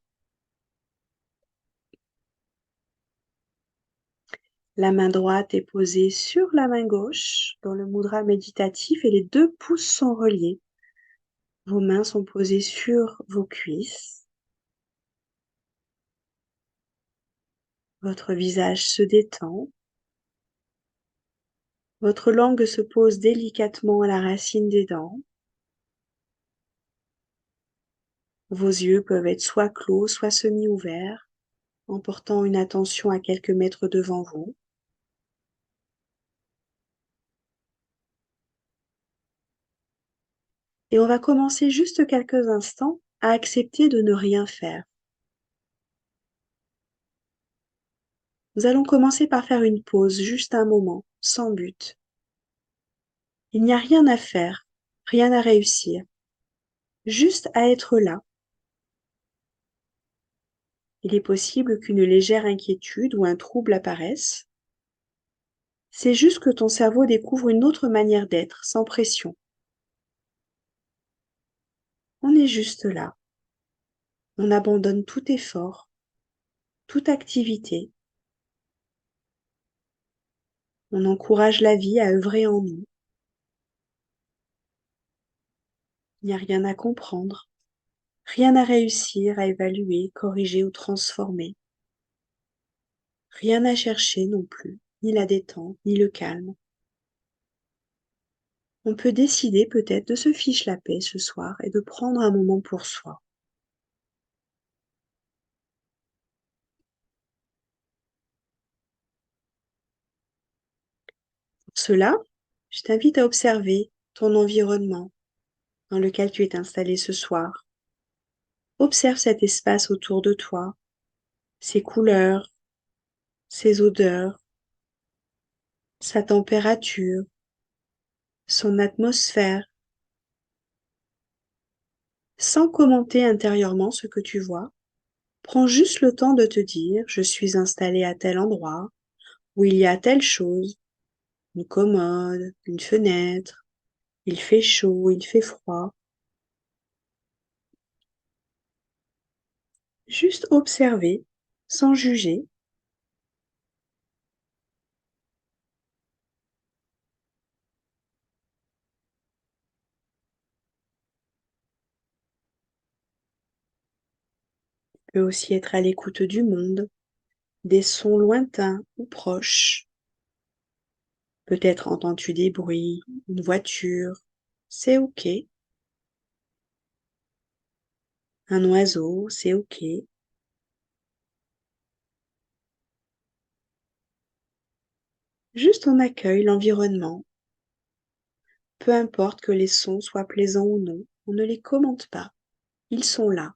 La main droite est posée sur la main gauche dans le mudra méditatif et les 2 pouces sont reliés. Vos mains sont posées sur vos cuisses. Votre visage se détend. Votre langue se pose délicatement à la racine des dents. Vos yeux peuvent être soit clos, soit semi-ouverts, en portant une attention à quelques mètres devant vous. Et on va commencer juste quelques instants à accepter de ne rien faire. Nous allons commencer par faire une pause, juste un moment, sans but. Il n'y a rien à faire, rien à réussir, juste à être là. Il est possible qu'une légère inquiétude ou un trouble apparaisse. C'est juste que ton cerveau découvre une autre manière d'être, sans pression. On est juste là. On abandonne tout effort, toute activité. On encourage la vie à œuvrer en nous. Il n'y a rien à comprendre, rien à réussir, à évaluer, corriger ou transformer. Rien à chercher non plus, ni la détente, ni le calme. On peut décider peut-être de se fiche la paix ce soir et de prendre un moment pour soi. Pour cela, je t'invite à observer ton environnement dans lequel tu es installé ce soir. Observe cet espace autour de toi, ses couleurs, ses odeurs, sa température, son atmosphère, sans commenter intérieurement ce que tu vois. Prends juste le temps de te dire, je suis installé à tel endroit, où il y a telle chose, une commode, une fenêtre, il fait chaud, il fait froid. Juste observer, sans juger. Tu peux aussi être à l'écoute du monde, des sons lointains ou proches. Peut-être entends-tu des bruits, une voiture, c'est ok. Un oiseau, c'est ok. Juste on accueille l'environnement. Peu importe que les sons soient plaisants ou non, on ne les commente pas. Ils sont là.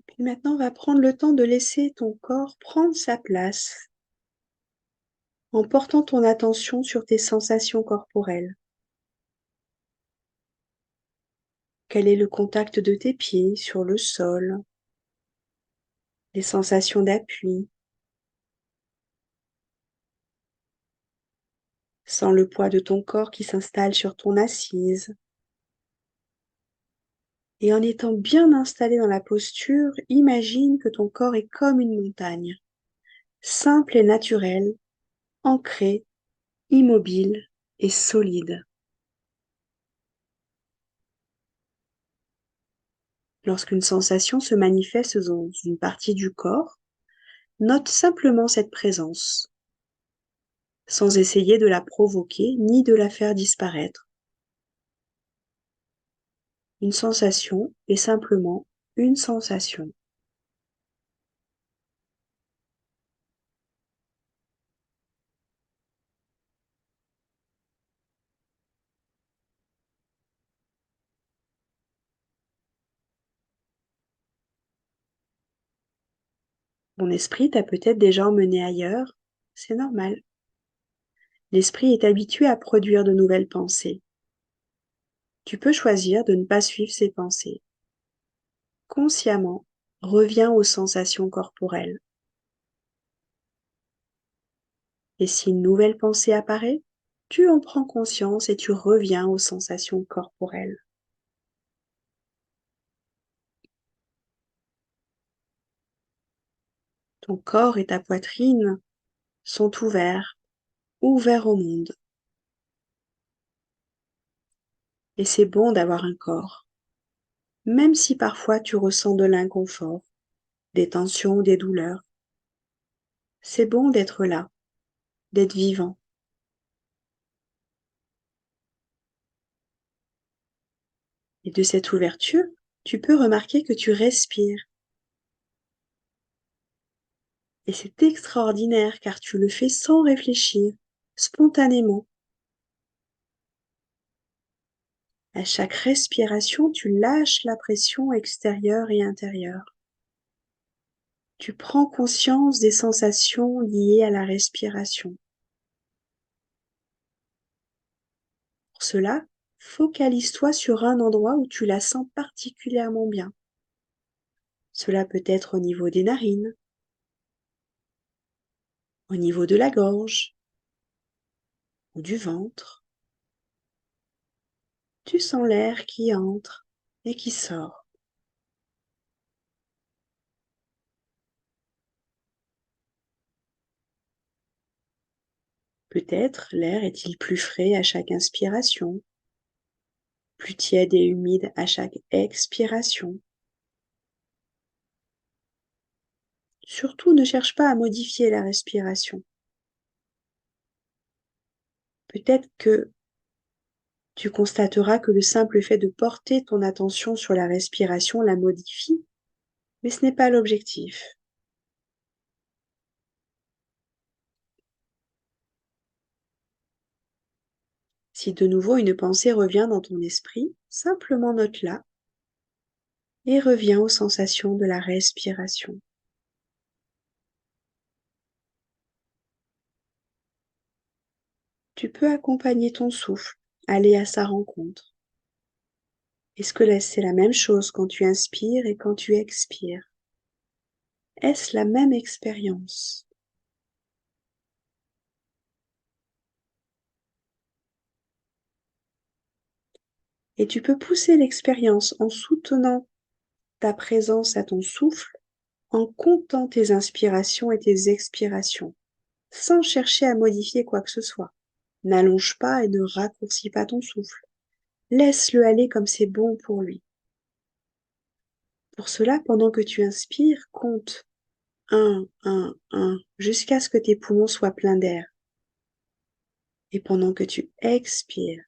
Puis maintenant, on va prendre le temps de laisser ton corps prendre sa place en portant ton attention sur tes sensations corporelles. Quel est le contact de tes pieds sur le sol, les sensations d'appui, sans le poids de ton corps qui s'installe sur ton assise. Et en étant bien installé dans la posture, imagine que ton corps est comme une montagne, simple et naturelle, ancrée, immobile et solide. Lorsqu'une sensation se manifeste dans une partie du corps, note simplement cette présence, sans essayer de la provoquer ni de la faire disparaître. Une sensation est simplement une sensation. Mon esprit t'a peut-être déjà emmené ailleurs, c'est normal. L'esprit est habitué à produire de nouvelles pensées. Tu peux choisir de ne pas suivre ces pensées, consciemment Reviens aux sensations corporelles. Et si une nouvelle pensée apparaît, tu en prends conscience et tu reviens aux sensations corporelles. Ton corps et ta poitrine sont ouverts au monde. Et c'est bon d'avoir un corps, même si parfois tu ressens de l'inconfort, des tensions ou des douleurs. C'est bon d'être là, d'être vivant. Et de cette ouverture, tu peux remarquer que tu respires. Et c'est extraordinaire car tu le fais sans réfléchir, spontanément. À chaque respiration, tu lâches la pression extérieure et intérieure. Tu prends conscience des sensations liées à la respiration. Pour cela, focalise-toi sur un endroit où tu la sens particulièrement bien. Cela peut être au niveau des narines, au niveau de la gorge ou du ventre. Tu sens l'air qui entre et qui sort. Peut-être l'air est-il plus frais à chaque inspiration, plus tiède et humide à chaque expiration. Surtout, ne cherche pas à modifier la respiration. Peut-être que tu constateras que le simple fait de porter ton attention sur la respiration la modifie, mais ce n'est pas l'objectif. Si de nouveau une pensée revient dans ton esprit, simplement note-la et reviens aux sensations de la respiration. Tu peux accompagner ton souffle, aller à sa rencontre. Est-ce que c'est la même chose quand tu inspires et quand tu expires? Est-ce la même expérience? Et tu peux pousser l'expérience en soutenant ta présence à ton souffle, en comptant tes inspirations et tes expirations, sans chercher à modifier quoi que ce soit. N'allonge pas et ne raccourcis pas ton souffle. Laisse-le aller comme c'est bon pour lui. Pour cela, pendant que tu inspires, compte 1, jusqu'à ce que tes poumons soient pleins d'air. Et pendant que tu expires,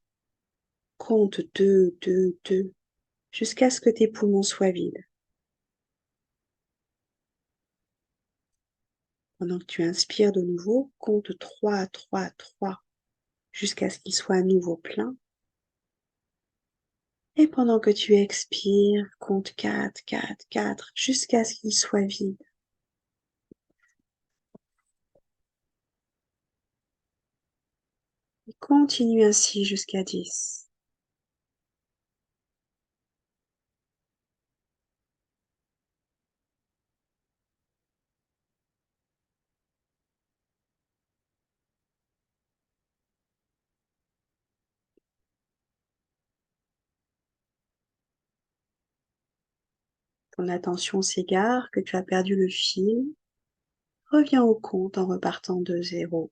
compte 2, jusqu'à ce que tes poumons soient vides. Pendant que tu inspires de nouveau, compte 3, jusqu'à ce qu'il soit à nouveau plein. Et pendant que tu expires, compte 4, jusqu'à ce qu'il soit vide. Et continue ainsi jusqu'à 10. Ton attention s'égare, que tu as perdu le fil. Reviens au compte en repartant de 0.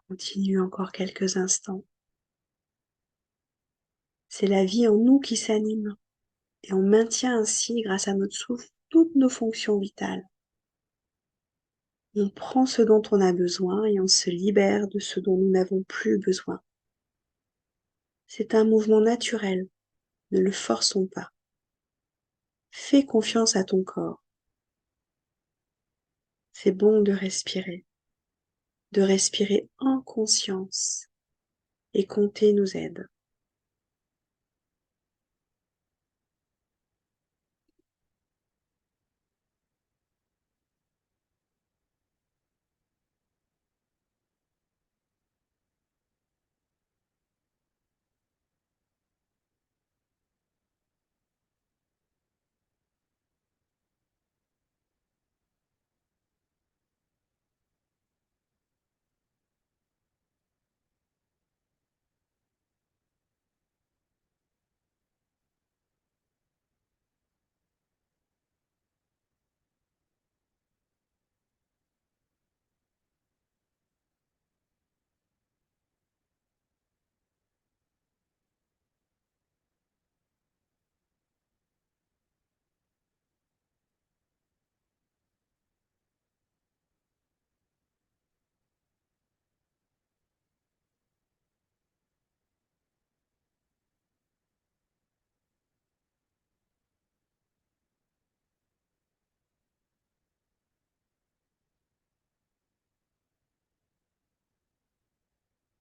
Continue encore quelques instants. C'est la vie en nous qui s'anime et on maintient ainsi, grâce à notre souffle, toutes nos fonctions vitales. On prend ce dont on a besoin et on se libère de ce dont nous n'avons plus besoin. C'est un mouvement naturel, ne le forçons pas. Fais confiance à ton corps. C'est bon de respirer en conscience et compter nous aide.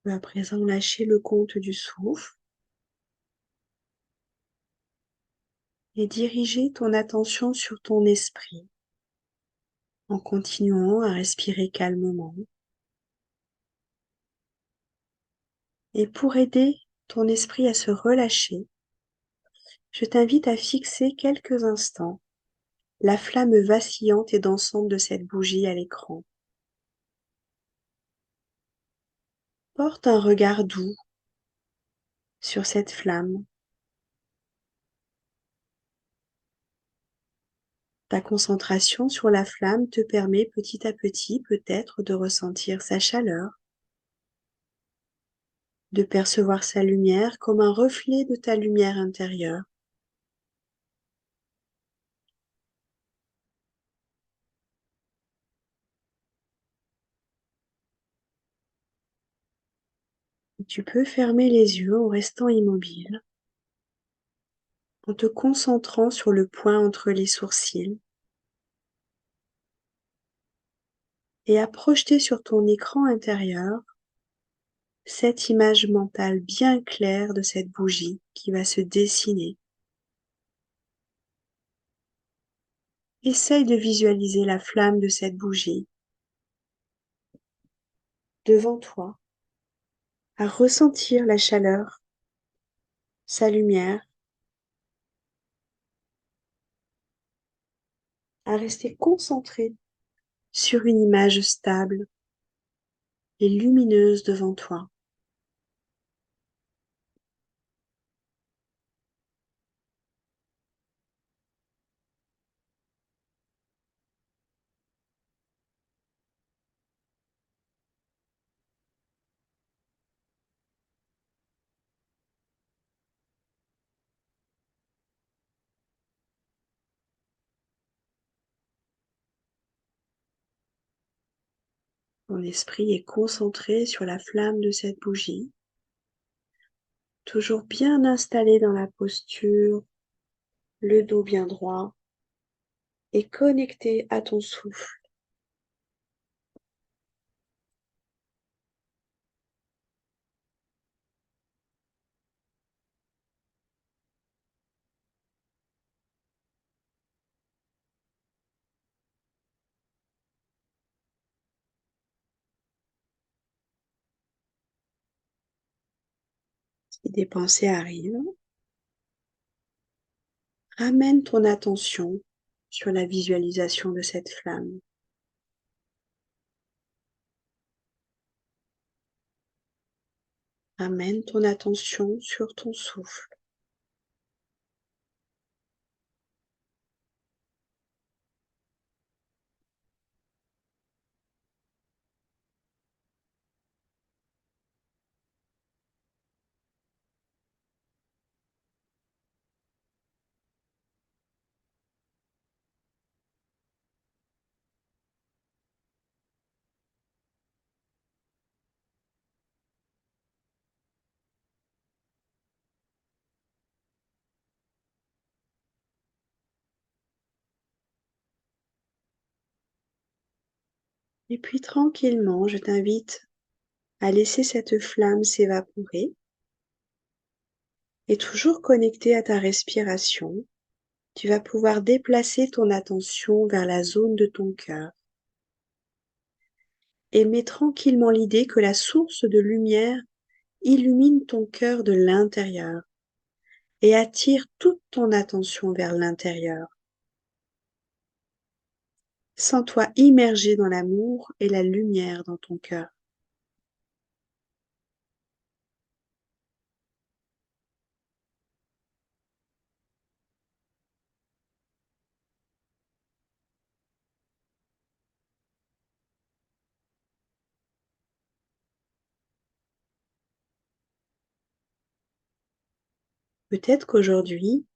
On va à présent lâcher le compte du souffle et diriger ton attention sur ton esprit en continuant à respirer calmement. Et pour aider ton esprit à se relâcher, je t'invite à fixer quelques instants la flamme vacillante et dansante de cette bougie à l'écran. Porte un regard doux sur cette flamme. Ta concentration sur la flamme te permet petit à petit peut-être de ressentir sa chaleur, de percevoir sa lumière comme un reflet de ta lumière intérieure. Tu peux fermer les yeux en restant immobile, en te concentrant sur le point entre les sourcils et à projeter sur ton écran intérieur cette image mentale bien claire de cette bougie qui va se dessiner. Essaye de visualiser la flamme de cette bougie devant toi, à ressentir la chaleur, sa lumière, à rester concentré sur une image stable et lumineuse devant toi. Ton esprit est concentré sur la flamme de cette bougie, toujours bien installé dans la posture, le dos bien droit et connecté à ton souffle. Si des pensées arrivent, ramène ton attention sur la visualisation de cette flamme. Ramène ton attention sur ton souffle. Et puis tranquillement, je t'invite à laisser cette flamme s'évaporer et toujours connecté à ta respiration, tu vas pouvoir déplacer ton attention vers la zone de ton cœur et mets tranquillement l'idée que la source de lumière illumine ton cœur de l'intérieur et attire toute ton attention vers l'intérieur. Sens-toi immergé dans l'amour et la lumière dans ton cœur. Peut-être qu'aujourd'hui,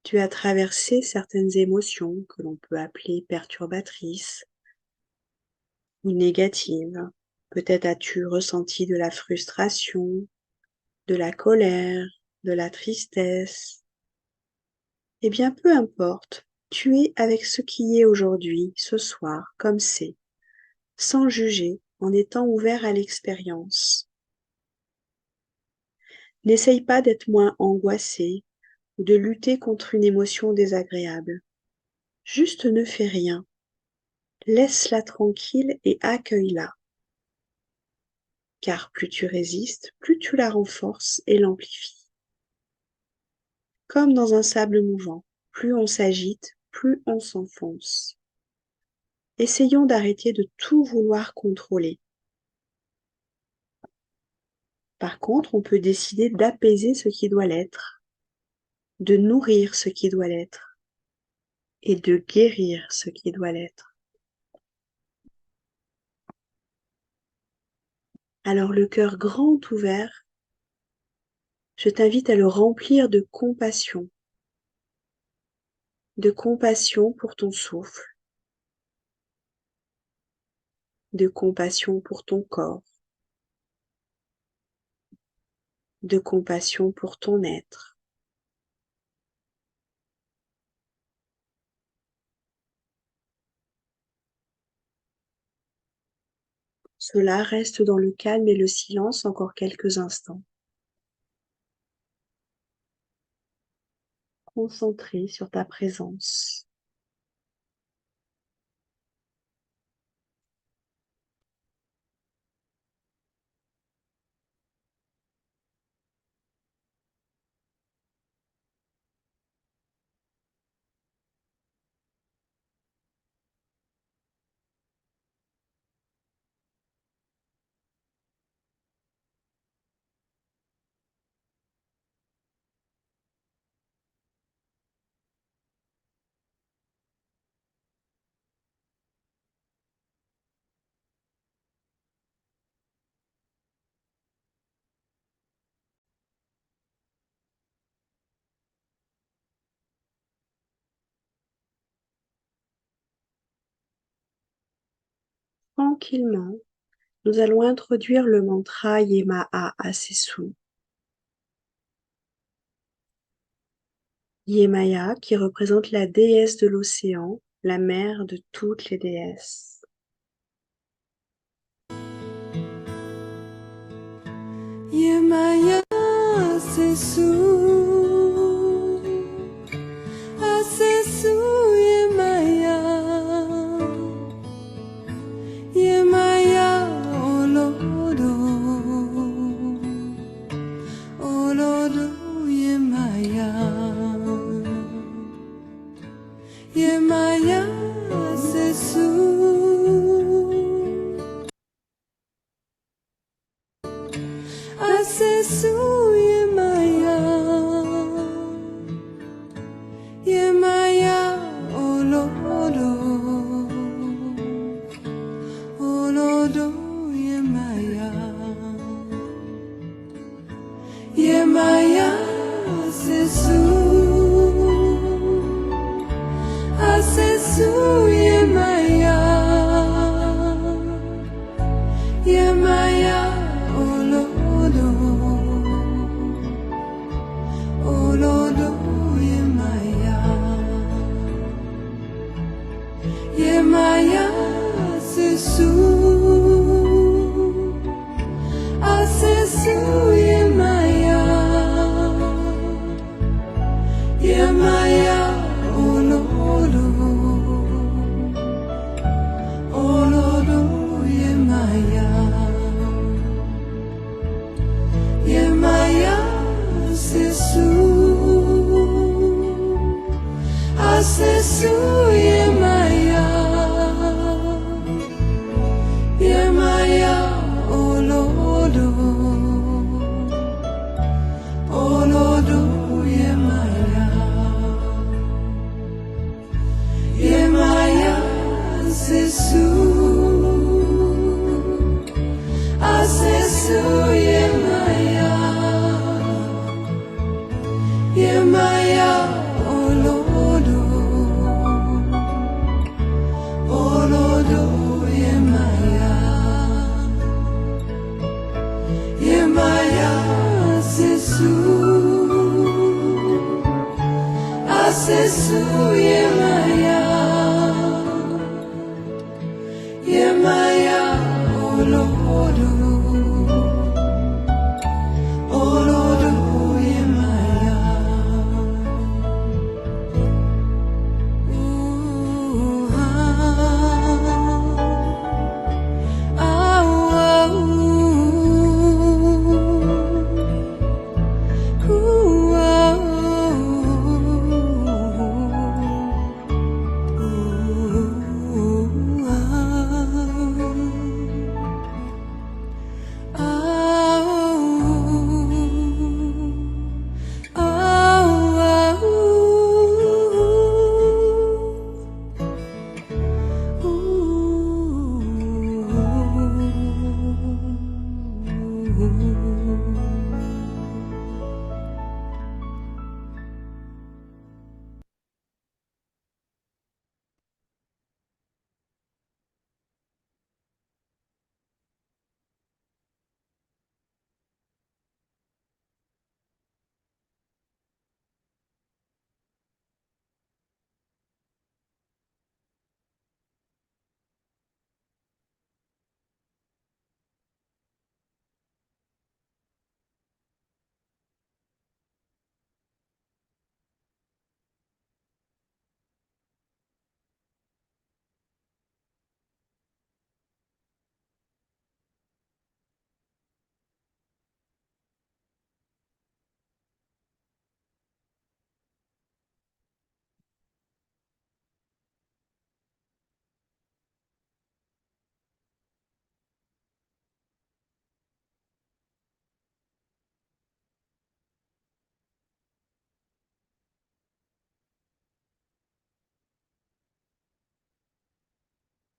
tu as traversé certaines émotions que l'on peut appeler perturbatrices ou négatives. Peut-être as-tu ressenti de la frustration, de la colère, de la tristesse. Eh bien, peu importe, tu es avec ce qui est aujourd'hui, ce soir, comme c'est, sans juger, en étant ouvert à l'expérience. N'essaye pas d'être moins angoissé ou de lutter contre une émotion désagréable. Juste ne fais rien. Laisse-la tranquille et accueille-la. Car plus tu résistes, plus tu la renforces et l'amplifies. Comme dans un sable mouvant, plus on s'agite, plus on s'enfonce. Essayons d'arrêter de tout vouloir contrôler. Par contre, on peut décider d'apaiser ce qui doit l'être, de nourrir ce qui doit l'être et de guérir ce qui doit l'être. Alors le cœur grand ouvert, je t'invite à le remplir de compassion pour ton souffle, de compassion pour ton corps, de compassion pour ton être. Cela reste dans le calme et le silence encore quelques instants. Concentré sur ta présence. Tranquillement, nous allons introduire le mantra Yemaha Asesu. Yemaya qui représente la déesse de l'océan, la mère de toutes les déesses. Yemaya Asesu, Asesu Yemaya, Yemaya Olodo, Olodo Yemaya, Yemaya Asesu, Asesu Yemaya, Yemaya Olodo, Olodo Yemaya, Yemaya Asesu, Asesu Yemaya, Yemaya Olodo, Olodo Yemaya, Yemaya Asesu. Yemaya, Olodo, Olodo, Yemaya, Yemaya, Sesu, Asesu, Yemaya, Yemaya, Olodo, Olodo, Yemaya, Yemaya, Sesu, Asesu, Yemaya, Yemaya, Olodo, Olodo, Yemaya, Yemaya, Sesu, Asesu, Yemaya, Yemaya, Olodo, Olodo, Yemaya. Ooh, ah, ah, ooh, ooh, ooh,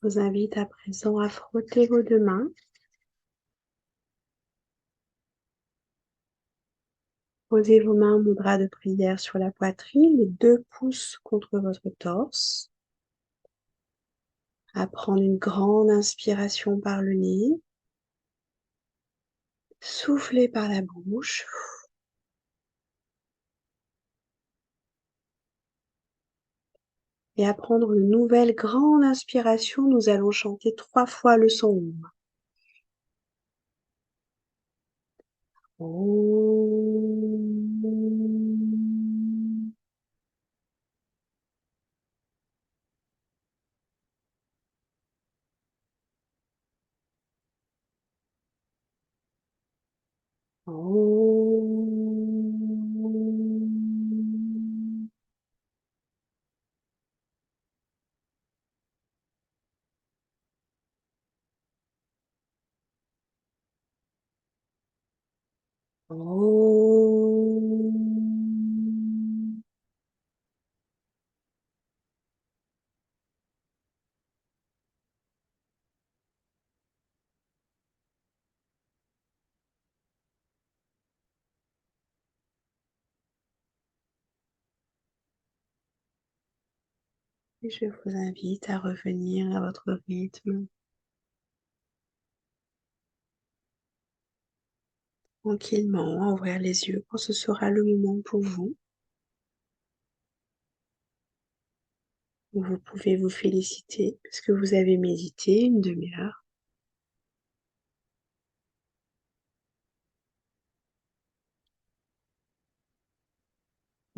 Je vous invite à présent à frotter vos deux mains. Posez vos mains en mudra de prière sur la poitrine, les deux pouces contre votre torse. À prendre une grande inspiration par le nez. Soufflez par la bouche. Et à prendre une nouvelle grande inspiration, nous allons chanter 3 fois le son Om. Om. Om. Om. Et je vous invite à revenir à votre rythme, tranquillement, à ouvrir les yeux quand ce sera le moment pour vous, où vous pouvez vous féliciter parce que vous avez médité une demi-heure.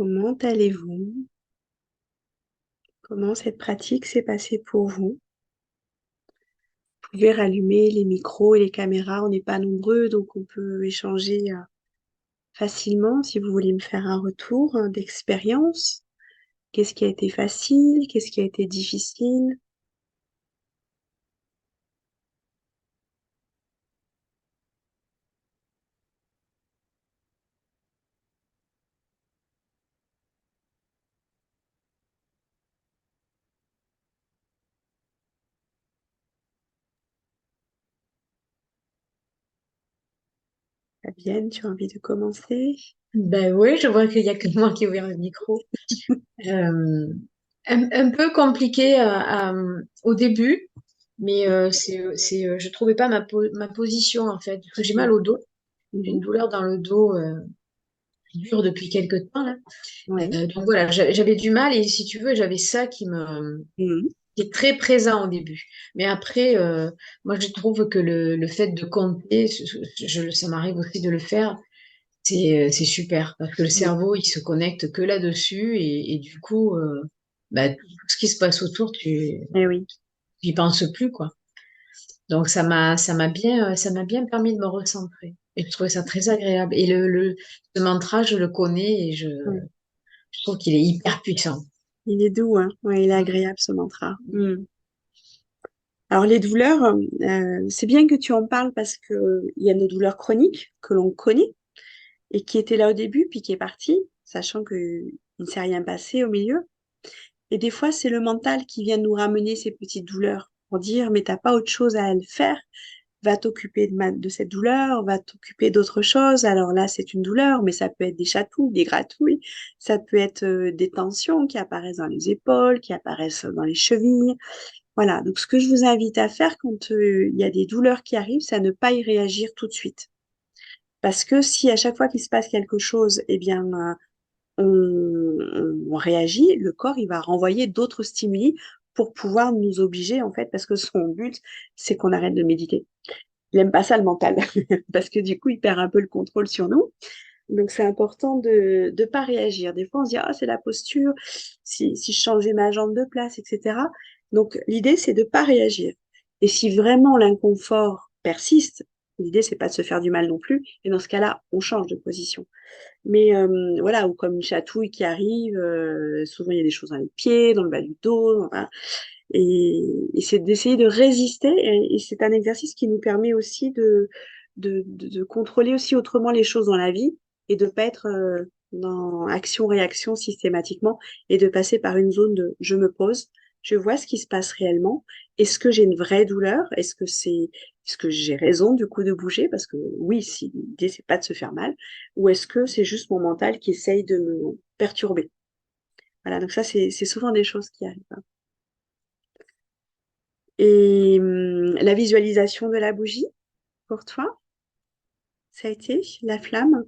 Comment allez-vous? Comment cette pratique s'est passée pour vous? Vous pouvez rallumer les micros et les caméras, on n'est pas nombreux, donc on peut échanger facilement si vous voulez me faire un retour d'expérience. Qu'est-ce qui a été facile? Qu'est-ce qui a été difficile? Fabienne, tu as envie de commencer? Ben oui, je vois qu'il y a que moi qui ai ouvert le micro. Euh, un peu compliqué au début, mais je trouvais pas ma position en fait, parce que j'ai mal au dos. J'ai une Mhm. douleur dans le dos qui dure depuis quelque temps là. Ouais. Donc voilà, j'avais du mal et si tu veux, j'avais ça Mhm. qui est très présent au début. Mais après, moi je trouve que le fait de compter, ça m'arrive aussi de le faire. C'est super parce que le Mhm. cerveau, il se connecte que là-dessus et du coup, bah, tout ce qui se passe autour, Eh oui. tu y penses plus, quoi. Donc ça m'a bien permis de me recentrer. Et je trouvais ça très agréable. Et ce mantra, je le connais et Ouais. je trouve qu'il est hyper puissant. Il est doux, hein? Ouais, il est Mm. agréable ce mantra. Alors les douleurs, c'est bien que tu en parles parce que il y a nos douleurs chroniques que l'on connaît et qui étaient là au début puis qui est partie, sachant que il ne s'est rien passé au milieu. Et des fois, c'est le mental qui vient nous ramener ces petites douleurs pour dire mais t'as pas autre chose à le faire, va t'occuper de cette douleur, va t'occuper d'autre chose. Alors là, c'est une douleur, mais ça peut être des chatouilles, des gratouilles, ça peut être des tensions qui apparaissent dans les épaules, qui apparaissent dans les chevilles. Voilà, donc ce que je vous invite à faire quand il y a des douleurs qui arrivent, c'est à ne pas y réagir tout de suite. Parce que si à chaque fois qu'il se passe quelque chose, eh bien, on réagit, le corps, il va renvoyer d'autres stimuli pour pouvoir nous obliger, en fait, parce que son but, c'est qu'on arrête de méditer. Il aime pas ça, le mental, parce que du coup, il perd un peu le contrôle sur nous. Donc, c'est important de ne pas réagir. Des fois, on se dit, ah, c'est la posture, si je changeais ma jambe de place, etc. Donc, l'idée, c'est de ne pas réagir. Et si vraiment l'inconfort persiste, l'idée, c'est pas de se faire du mal non plus. Et dans ce cas-là, on change de position. Mais voilà, ou comme une chatouille qui arrive, souvent il y a des choses dans les pieds, dans le bas du dos, voilà. Et c'est d'essayer de résister. Et c'est un exercice qui nous permet aussi de contrôler aussi autrement les choses dans la vie et de pas être dans action-réaction systématiquement et de passer par une zone de je me pose, je vois ce qui se passe réellement. Est-ce que j'ai une vraie douleur? Est-ce que j'ai raison du coup de bouger? Parce que oui, si l'idée c'est pas de se faire mal, ou est-ce que c'est juste mon mental qui essaye de me perturber? Voilà, donc ça c'est souvent des choses qui arrivent, hein. Et la visualisation de la bougie, pour toi, ça a été la flamme?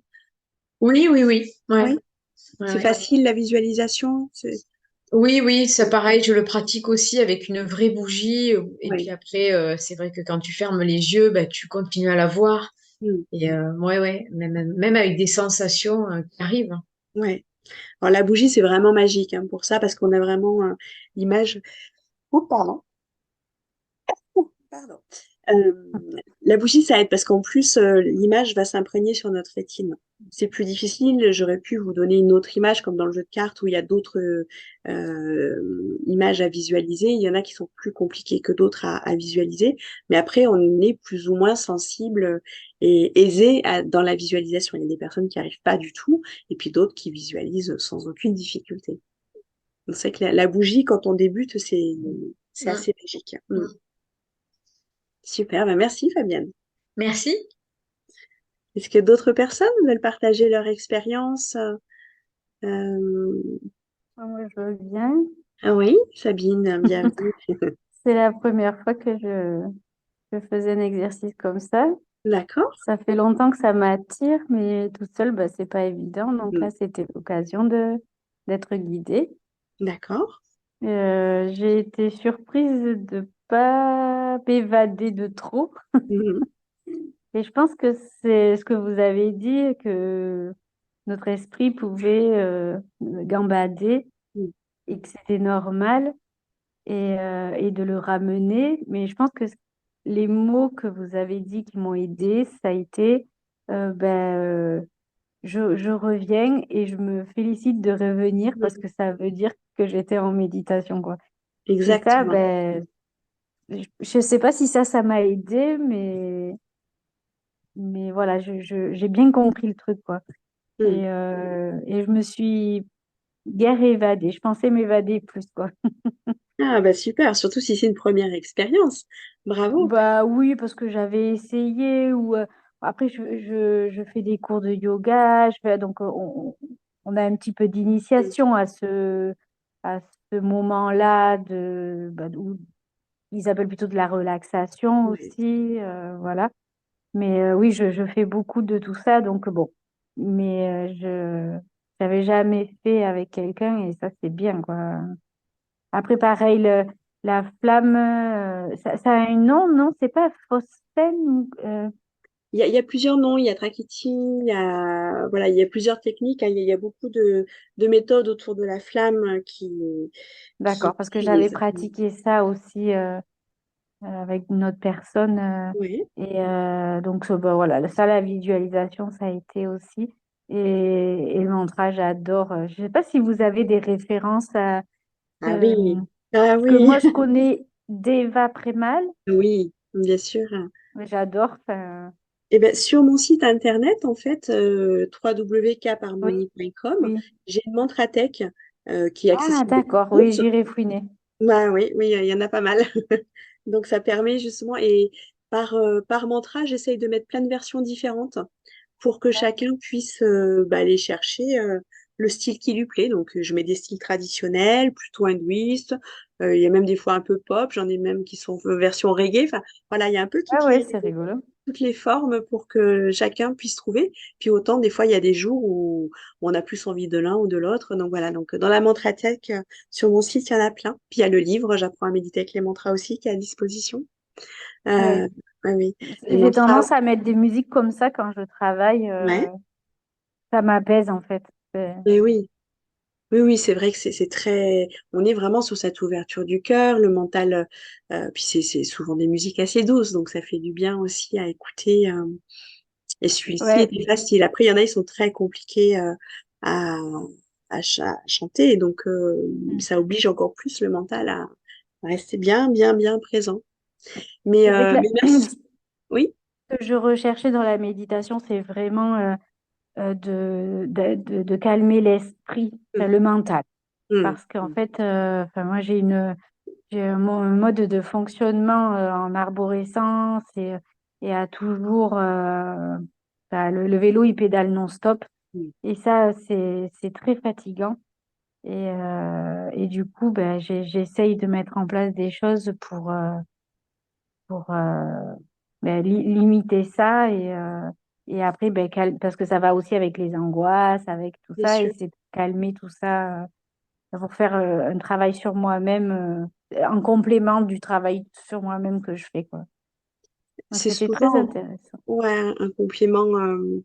Oui, oui, oui. Ouais, Oui, ouais, c'est ouais. facile la visualisation. Oui, oui, c'est pareil, je le pratique aussi avec une vraie bougie. Et puis Oui. après, c'est vrai que quand tu fermes les yeux, bah, tu continues à la voir. Mm. Et ouais, ouais, même avec des sensations qui arrivent. Ouais. Alors la bougie, c'est vraiment magique hein, pour ça, parce qu'on a vraiment l'image. Oh, pardon. Pardon. La bougie, ça aide parce qu'en plus, l'image va s'imprégner sur notre rétine. C'est plus difficile. J'aurais pu vous donner une autre image, comme dans le jeu de cartes où il y a d'autres images à visualiser. Il y en a qui sont plus compliquées que d'autres à visualiser. Mais après, on est plus ou moins sensible et aisé dans la visualisation. Il y a des personnes qui n'arrivent pas du tout, et puis d'autres qui visualisent sans aucune difficulté. Donc, c'est que la bougie, quand on débute, c'est Mm, assez magique. Mm. mm. Super, ben merci Fabienne. Merci. Est-ce que d'autres personnes veulent partager leur expérience? Euh, Moi, je veux bien. Ah oui, Sabine, bienvenue. C'est la première fois que je faisais un exercice comme ça. D'accord. Ça fait longtemps que ça m'attire, mais tout seul, bah, c'est pas évident. Donc Mhm. là, c'était l'occasion d'être guidée. D'accord. J'ai été surprise de pas m'évader de trop. Mhm. Et je pense que c'est ce que vous avez dit, que notre esprit pouvait gambader Mm. et que c'était normal et de le ramener. Mais je pense que les mots que vous avez dit qui m'ont aidé, ça a été ben, je reviens et je me félicite de revenir parce Mm. que ça veut dire que j'étais en méditation, quoi. Et ça, Exactement. ben, je sais pas si ça m'a aidé, mais voilà, j'ai bien compris le truc, quoi. Mm. Et je me suis guère évadée. Je pensais m'évader plus, quoi. Ah bah super, surtout si c'est une première expérience. Bravo. Bah oui, parce que j'avais essayé ou après je fais des cours de yoga, donc on a un petit peu Mm. d'initiation à ce moment-là où ils appellent plutôt de la relaxation Ouais. aussi, voilà. Mais oui, je fais beaucoup de tout ça, donc bon. Mais je n'avais jamais fait avec quelqu'un et ça c'est bien, quoi. Après, pareil, la flamme, ça a un nom, non? C'est pas phosphène? Il y a plusieurs noms, il y a Trakiti, voilà, il y a plusieurs techniques, hein, il y a beaucoup de méthodes autour de la flamme D'accord, parce que j'avais pratiqué ça aussi avec une autre personne. Oui. Et donc, bah, voilà, ça, la visualisation, ça a été aussi. Et le mantra, j'adore. Je sais pas si vous avez des références Ah euh, oui, ah parce que oui, moi, je connais Deva Premal, oui, bien sûr. mais j'adore. Eh ben, sur mon site internet, en fait, Oui, www.kparmony.com, oui. j'ai une mantrathèque qui est Ah, accessible d'accord, à oui, tous. j'irai fouiner. Bah oui, oui, il y en a pas mal. Donc ça permet justement, et par mantra, j'essaye de mettre plein de versions différentes pour que chacun puisse aller chercher le style qui lui plaît. Donc je mets des styles traditionnels, plutôt hindouistes, il y a même des fois un peu pop, j'en ai même qui sont version reggae. Enfin voilà, il y a un peu Ah ouais, c'est rigolo. toutes les formes pour que chacun puisse trouver. Puis autant, des fois, il y a des jours où on a plus envie de l'un ou de l'autre. Donc voilà, donc dans la mantrathèque, sur mon site, il y en a plein. Puis il y a le livre, J'apprends à méditer avec les mantras aussi, qui est à disposition. Ouais. Euh, ouais, oui, les J'ai mantras, tendance à mettre des musiques comme ça quand je travaille. ouais. Ça m'apaise en fait. Et oui, oui, oui, c'est vrai que c'est très. On est vraiment sur cette ouverture du cœur, le mental. Puis c'est souvent des musiques assez douces, donc ça fait du bien aussi à écouter. Et celui-ci Ouais. était facile. Après, il y en a, ils sont très compliqués à, chanter. Donc, Mm. ça oblige encore plus le mental à rester bien, bien, bien présent. C'est vrai que Mais merci. Oui. ce que je recherchais dans la méditation, c'est vraiment de calmer l'esprit, Mm, enfin, le mental. mm, Parce qu'en mm. fait, enfin, moi j'ai un mode de fonctionnement en arborescence et à toujours enfin, le vélo il pédale non-stop. Mm. Et ça, c'est très fatigant. Et du coup, ben, j'essaye de mettre en place des choses pour ben, limiter ça. Et après, ben, parce que ça va aussi avec les angoisses, avec tout Bien ça, et sûr. c'est de calmer tout ça pour faire un travail sur moi-même en complément du travail sur moi-même que je fais, quoi. Donc, C'est c'était très souvent, intéressant. ouais, un complément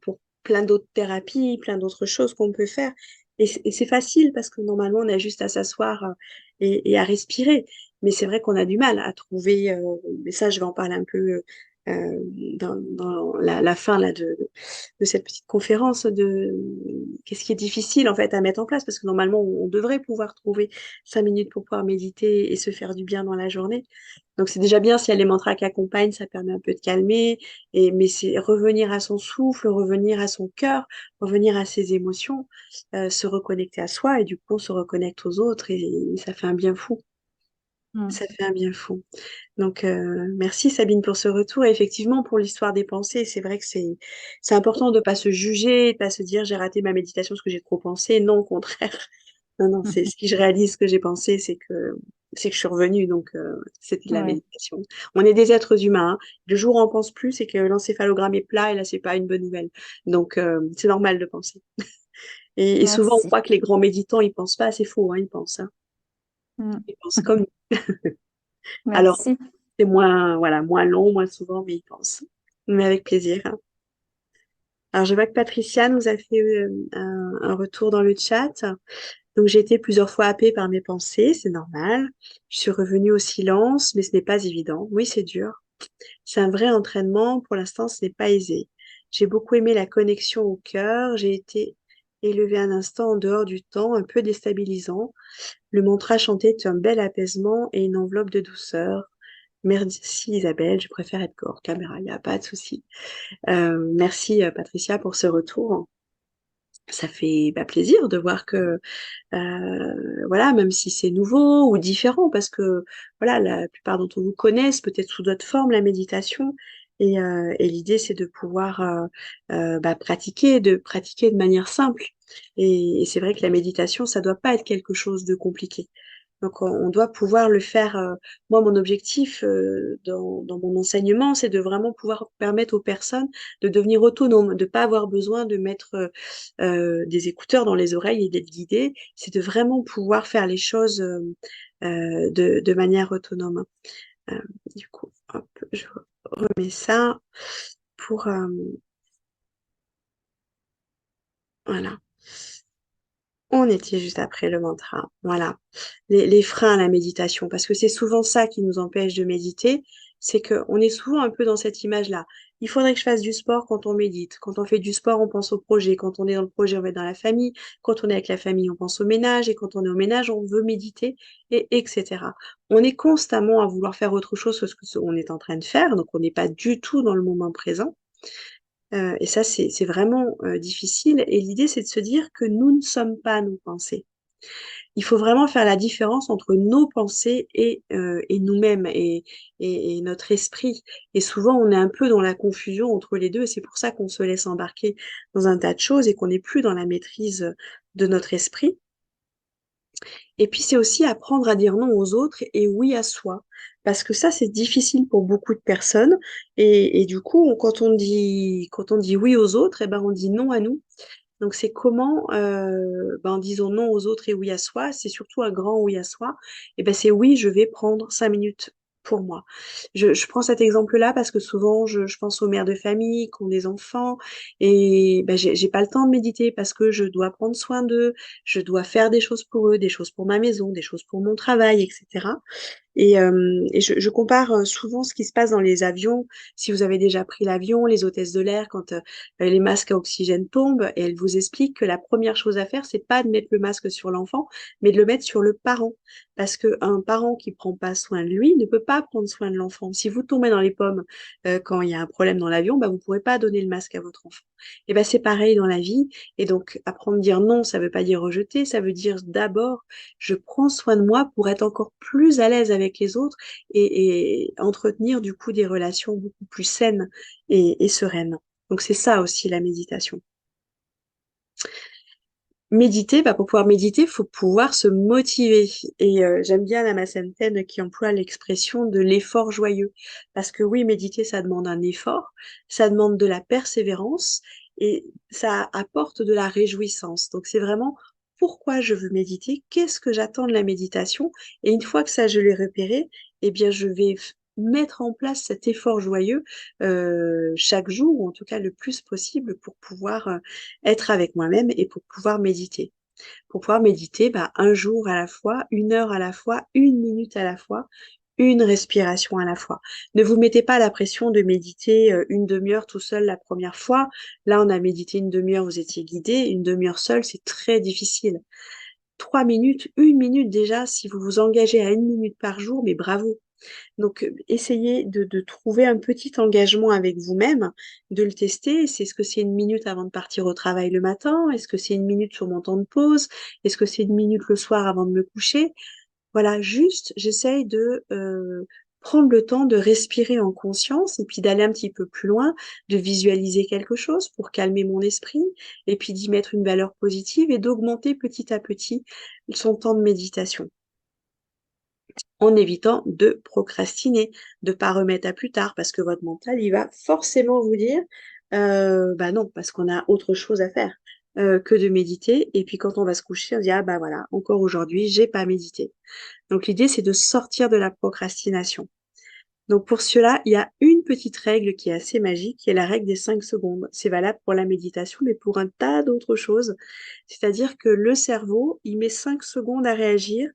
pour plein d'autres thérapies, plein d'autres choses qu'on peut faire. Et c'est facile parce que normalement, on a juste à s'asseoir et à respirer. Mais c'est vrai qu'on a du mal à trouver, mais ça, je vais en parler un peu euh, dans la fin là, de cette petite conférence, de qu'est-ce qui est difficile en fait à mettre en place, parce que normalement, on devrait pouvoir trouver 5 minutes pour pouvoir méditer et se faire du bien dans la journée. Donc c'est déjà bien si y a les mantras qui accompagnent, ça permet un peu de calmer. Mais c'est revenir à son souffle, revenir à son cœur, revenir à ses émotions, se reconnecter à soi et du coup on se reconnecte aux autres et ça fait un bien fou. Mm. Ça fait un bien fou. Donc merci Sabine pour ce retour. Et effectivement pour l'histoire des pensées, c'est vrai que c'est important de pas se juger, de pas se dire j'ai raté ma méditation parce que j'ai trop pensé. Non, au contraire. Non, non, c'est si je réalise ce que j'ai pensé, c'est que je suis revenue, donc c'était de la Ouais, méditation. On est des êtres humains, hein. Le jour où on pense plus, c'est que l'encéphalogramme est plat et là, c'est pas une bonne nouvelle. Donc c'est normal de penser. Et souvent, on merci. croit que les grands méditants, ils pensent pas, c'est faux, hein, ils pensent, hein. Mm. Ils pensent comme nous. Alors, Merci. c'est moins, voilà, moins long, moins souvent, mais ils pensent. Mais avec plaisir, hein. Alors, je vois que Patricia nous a fait un retour dans le chat. Donc, j'ai été plusieurs fois happée par mes pensées, c'est normal. Je suis revenue au silence, mais ce n'est pas évident. Oui, c'est dur. C'est un vrai entraînement. Pour l'instant, ce n'est pas aisé. J'ai beaucoup aimé la connexion au cœur. J'ai été élevée un instant en dehors du temps, un peu déstabilisant. Le mantra chanté est un bel apaisement et une enveloppe de douceur. Merci Isabelle, je préfère être hors caméra, il n'y a pas de souci. Merci Patricia pour ce retour. Ça fait plaisir de voir que voilà, même si c'est nouveau ou différent, parce que voilà, la plupart d'entre vous connaissent peut-être sous d'autres formes la méditation, et l'idée c'est de pouvoir pratiquer, de manière simple. Et c'est vrai que la méditation, ça doit pas être quelque chose de compliqué. Donc on doit pouvoir le faire. Moi, mon objectif dans mon enseignement, c'est de vraiment pouvoir permettre aux personnes de devenir autonomes, de pas avoir besoin de mettre des écouteurs dans les oreilles et d'être guidées. C'est de vraiment pouvoir faire les choses de manière autonome. Euh, du coup, hop, je remets ça pour voilà. On était juste après le mantra. Voilà. Les freins à la méditation, parce que c'est souvent ça qui nous empêche de méditer, c'est qu'on est souvent un peu dans cette image-là. Il faudrait que je fasse du sport quand on médite. Quand on fait du sport, on pense au projet. Quand on est dans le projet, on va être dans la famille. Quand on est avec la famille, on pense au ménage. Et quand on est au ménage, on veut méditer, et etc. On est constamment à vouloir faire autre chose que ce qu'on est en train de faire. Donc, on n'est pas du tout dans le moment présent. Et ça, c'est vraiment difficile. Et l'idée, c'est de se dire que nous ne sommes pas nos pensées. Il faut vraiment faire la différence entre nos pensées et nous-mêmes et notre esprit. Et souvent, on est un peu dans la confusion entre les deux. Et c'est pour ça qu'on se laisse embarquer dans un tas de choses et qu'on n'est plus dans la maîtrise de notre esprit. Et puis, c'est aussi apprendre à dire non aux autres et oui à soi. Parce que ça, c'est difficile pour beaucoup de personnes. Et du coup, quand on dit oui aux autres, eh ben, on dit non à nous. Donc, c'est comment, en disant non aux autres et oui à soi, c'est surtout un grand oui à soi. Et ben, c'est oui, je vais prendre 5 minutes pour moi. Je prends cet exemple-là parce que souvent, je pense aux mères de famille qui ont des enfants et ben, j'ai pas le temps de méditer parce que je dois prendre soin d'eux, je dois faire des choses pour eux, des choses pour ma maison, des choses pour mon travail, etc. Et je compare souvent ce qui se passe dans les avions. Si vous avez déjà pris l'avion, les hôtesses de l'air, quand les masques à oxygène tombent, et elles vous expliquent que la première chose à faire, c'est pas de mettre le masque sur l'enfant, mais de le mettre sur le parent. Parce qu'un parent qui prend pas soin de lui ne peut pas prendre soin de l'enfant. Si vous tombez dans les pommes quand il y a un problème dans l'avion, bah, vous pourrez pas donner le masque à votre enfant. Et ben c'est pareil dans la vie. Et donc apprendre à dire non, ça veut pas dire rejeter, ça veut dire d'abord je prends soin de moi pour être encore plus à l'aise avec les autres et entretenir du coup des relations beaucoup plus saines et sereines. Donc c'est ça aussi la méditation. Méditer, pour pouvoir méditer, il faut pouvoir se motiver. Et j'aime bien la Senten qui emploie l'expression de l'effort joyeux. Parce que oui, méditer, ça demande un effort, ça demande de la persévérance et ça apporte de la réjouissance. Donc c'est vraiment pourquoi je veux méditer, qu'est-ce que j'attends de la méditation. Et une fois que ça, je l'ai repéré, eh bien, je vais mettre en place cet effort joyeux chaque jour, ou en tout cas le plus possible pour pouvoir être avec moi-même et pour pouvoir méditer. Pour pouvoir méditer, un jour à la fois, 1 heure à la fois, 1 minute à la fois, une respiration à la fois. Ne vous mettez pas la pression de méditer une demi-heure tout seul la première fois. Là, on a médité une demi-heure, vous étiez guidé. Une demi-heure seule, c'est très difficile. 3 minutes, 1 minute déjà, si vous vous engagez à 1 minute par jour, mais bravo. Donc, essayez de trouver un petit engagement avec vous-même, de le tester. Est-ce que c'est 1 minute avant de partir au travail le matin? Est-ce que c'est 1 minute sur mon temps de pause? Est-ce que c'est 1 minute le soir avant de me coucher? Voilà, juste, j'essaye de prendre le temps de respirer en conscience et puis d'aller un petit peu plus loin, de visualiser quelque chose pour calmer mon esprit et puis d'y mettre une valeur positive et d'augmenter petit à petit son temps de méditation en évitant de procrastiner, de pas remettre à plus tard, parce que votre mental, il va forcément vous dire, non, parce qu'on a autre chose à faire que de méditer. Et puis quand on va se coucher, on se dit, ah bah voilà, encore aujourd'hui, j'ai pas médité. Donc l'idée, c'est de sortir de la procrastination. Donc pour cela, il y a une petite règle qui est assez magique, qui est la règle des 5 secondes. C'est valable pour la méditation, mais pour un tas d'autres choses. C'est-à-dire que le cerveau, il met 5 secondes à réagir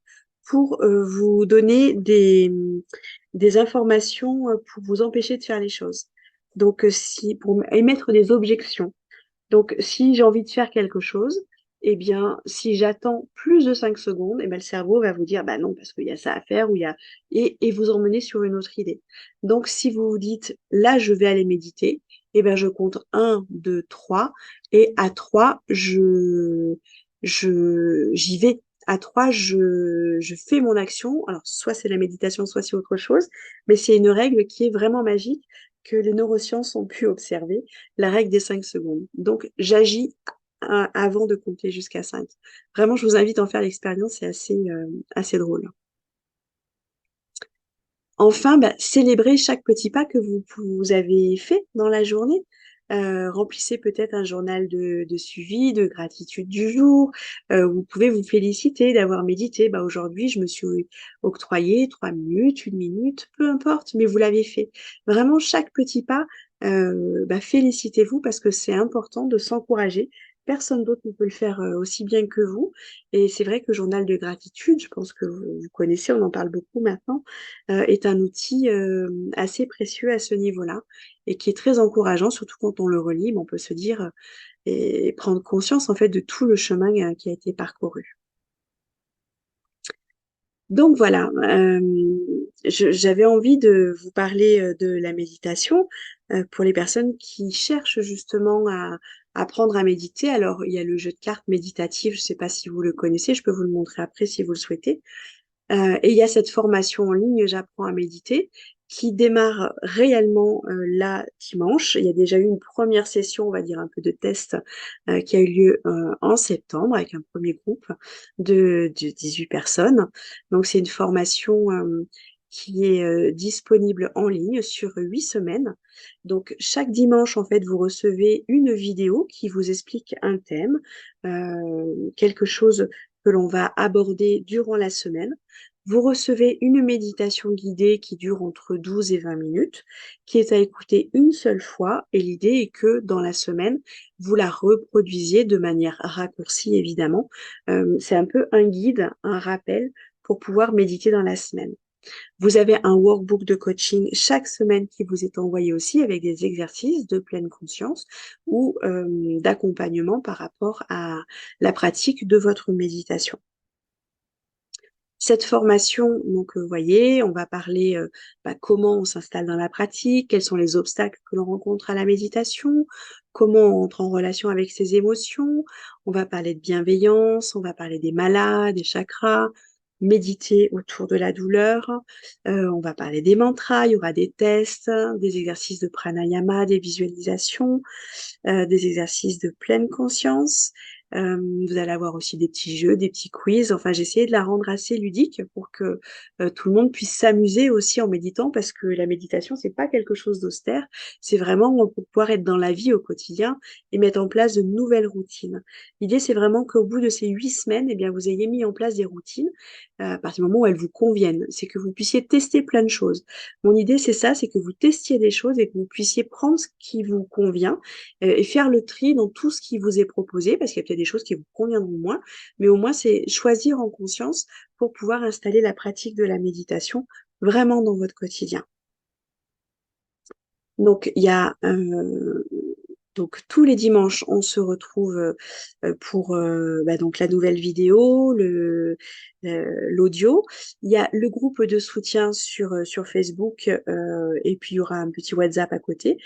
pour vous donner des informations pour vous empêcher de faire les choses. Donc si pour émettre des objections. Donc, si j'ai envie de faire quelque chose, eh bien, si j'attends plus de 5 secondes, eh bien, le cerveau va vous dire, bah non, parce qu'il y a ça à faire, ou il y a... et vous emmener sur une autre idée. Donc, si vous vous dites, là, je vais aller méditer, eh bien, je compte 1, 2, 3, et à 3, j'y vais. À 3, je fais mon action. Alors, soit c'est la méditation, soit c'est autre chose, mais c'est une règle qui est vraiment magique que les neurosciences ont pu observer, la règle des 5 secondes. Donc, j'agis avant de compter jusqu'à 5. Vraiment, je vous invite à en faire l'expérience, c'est assez drôle. Enfin, bah, célébrez chaque petit pas que vous avez fait dans la journée. Remplissez peut-être un journal de suivi, de gratitude du jour. Vous pouvez vous féliciter d'avoir médité. Bah, aujourd'hui, je me suis octroyé 3 minutes, 1 minute, peu importe, mais vous l'avez fait. Vraiment, chaque petit pas, bah, félicitez-vous parce que c'est important de s'encourager. Personne d'autre ne peut le faire aussi bien que vous. Et c'est vrai que le journal de gratitude, je pense que vous connaissez, on en parle beaucoup maintenant, est un outil assez précieux à ce niveau-là et qui est très encourageant, surtout quand on le relit, mais on peut se dire et prendre conscience en fait de tout le chemin qui a été parcouru. Donc voilà, j'avais envie de vous parler de la méditation pour les personnes qui cherchent justement à apprendre à méditer. Alors, il y a le jeu de cartes méditatif, je ne sais pas si vous le connaissez, je peux vous le montrer après si vous le souhaitez. Et il y a cette formation en ligne, J'apprends à méditer, qui démarre réellement là dimanche. Il y a déjà eu une première session, on va dire un peu de test, qui a eu lieu en septembre avec un premier groupe de 18 personnes. Donc c'est une formation qui est disponible en ligne sur 8 semaines. Donc chaque dimanche, en fait, vous recevez une vidéo qui vous explique un thème, quelque chose que l'on va aborder durant la semaine. Vous recevez une méditation guidée qui dure entre 12 et 20 minutes, qui est à écouter une seule fois. Et l'idée est que dans la semaine, vous la reproduisiez de manière raccourcie, évidemment. C'est un peu un guide, un rappel pour pouvoir méditer dans la semaine. Vous avez un workbook de coaching chaque semaine qui vous est envoyé aussi avec des exercices de pleine conscience ou d'accompagnement par rapport à la pratique de votre méditation. Cette formation, donc, vous voyez, on va parler comment on s'installe dans la pratique, quels sont les obstacles que l'on rencontre à la méditation, comment on entre en relation avec ses émotions. On va parler de bienveillance, on va parler des malas, des chakras, méditer autour de la douleur. On va parler des mantras, il y aura des tests, des exercices de pranayama, des visualisations, des exercices de pleine conscience. Vous allez avoir aussi des petits jeux, des petits quiz. Enfin, j'ai essayé de la rendre assez ludique pour que tout le monde puisse s'amuser aussi en méditant, parce que la méditation, c'est pas quelque chose d'austère. C'est vraiment pour pouvoir être dans la vie au quotidien et mettre en place de nouvelles routines. L'idée, c'est vraiment qu'au bout de ces 8 semaines, eh bien, vous ayez mis en place des routines à partir du moment où elles vous conviennent. C'est que vous puissiez tester plein de choses. Mon idée, c'est ça, c'est que vous testiez des choses et que vous puissiez prendre ce qui vous convient et faire le tri dans tout ce qui vous est proposé, parce qu'il y a peut-être des choses qui vous conviendront moins, mais au moins c'est choisir en conscience pour pouvoir installer la pratique de la méditation vraiment dans votre quotidien. Donc il y a donc tous les dimanches, on se retrouve pour donc la nouvelle vidéo, l'audio. Il y a le groupe de soutien sur Facebook et puis il y aura un petit WhatsApp à côté.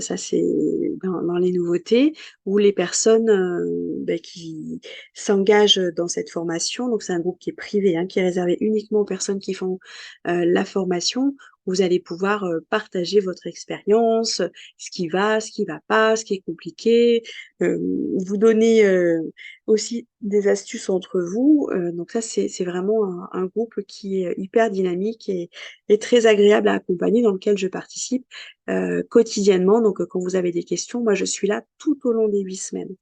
Ça, c'est dans les nouveautés où les personnes qui s'engagent dans cette formation. Donc, c'est un groupe qui est privé, qui est réservé uniquement aux personnes qui font la formation. Vous allez pouvoir partager votre expérience, ce qui va pas, ce qui est compliqué, vous donner aussi des astuces entre vous. Donc ça, c'est vraiment un groupe qui est hyper dynamique et très agréable à accompagner, dans lequel je participe quotidiennement. Donc quand vous avez des questions, moi je suis là tout au long des 8 semaines.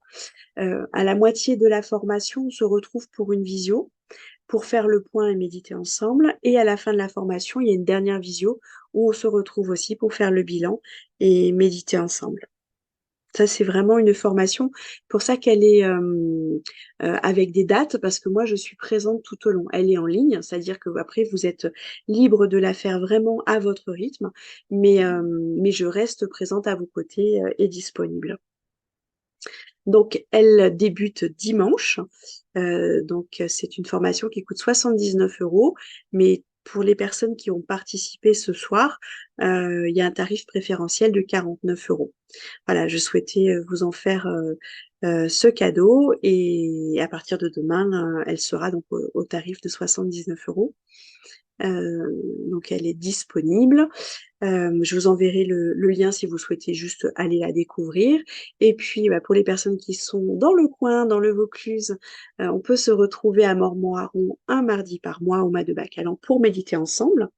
À la moitié de la formation, on se retrouve pour une visio, pour faire le point et méditer ensemble. Et à la fin de la formation, il y a une dernière visio où on se retrouve aussi pour faire le bilan et méditer ensemble. Ça, c'est vraiment une formation. Pour ça qu'elle est avec des dates, parce que moi, je suis présente tout au long. Elle est en ligne, c'est-à-dire que après, vous êtes libre de la faire vraiment à votre rythme, mais je reste présente à vos côtés et disponible. Donc, elle débute dimanche. Donc, c'est une formation qui coûte 79 €, mais pour les personnes qui ont participé ce soir, il y a un tarif préférentiel de 49 €. Voilà, je souhaitais vous en faire ce cadeau et à partir de demain, elle sera donc au tarif de 79 €. Donc elle est disponible. Je vous enverrai le lien si vous souhaitez juste aller la découvrir. Et puis pour les personnes qui sont dans le coin, dans le Vaucluse, on peut se retrouver à Mormont-Haron un mardi par mois au Mas de Bacalan pour méditer ensemble.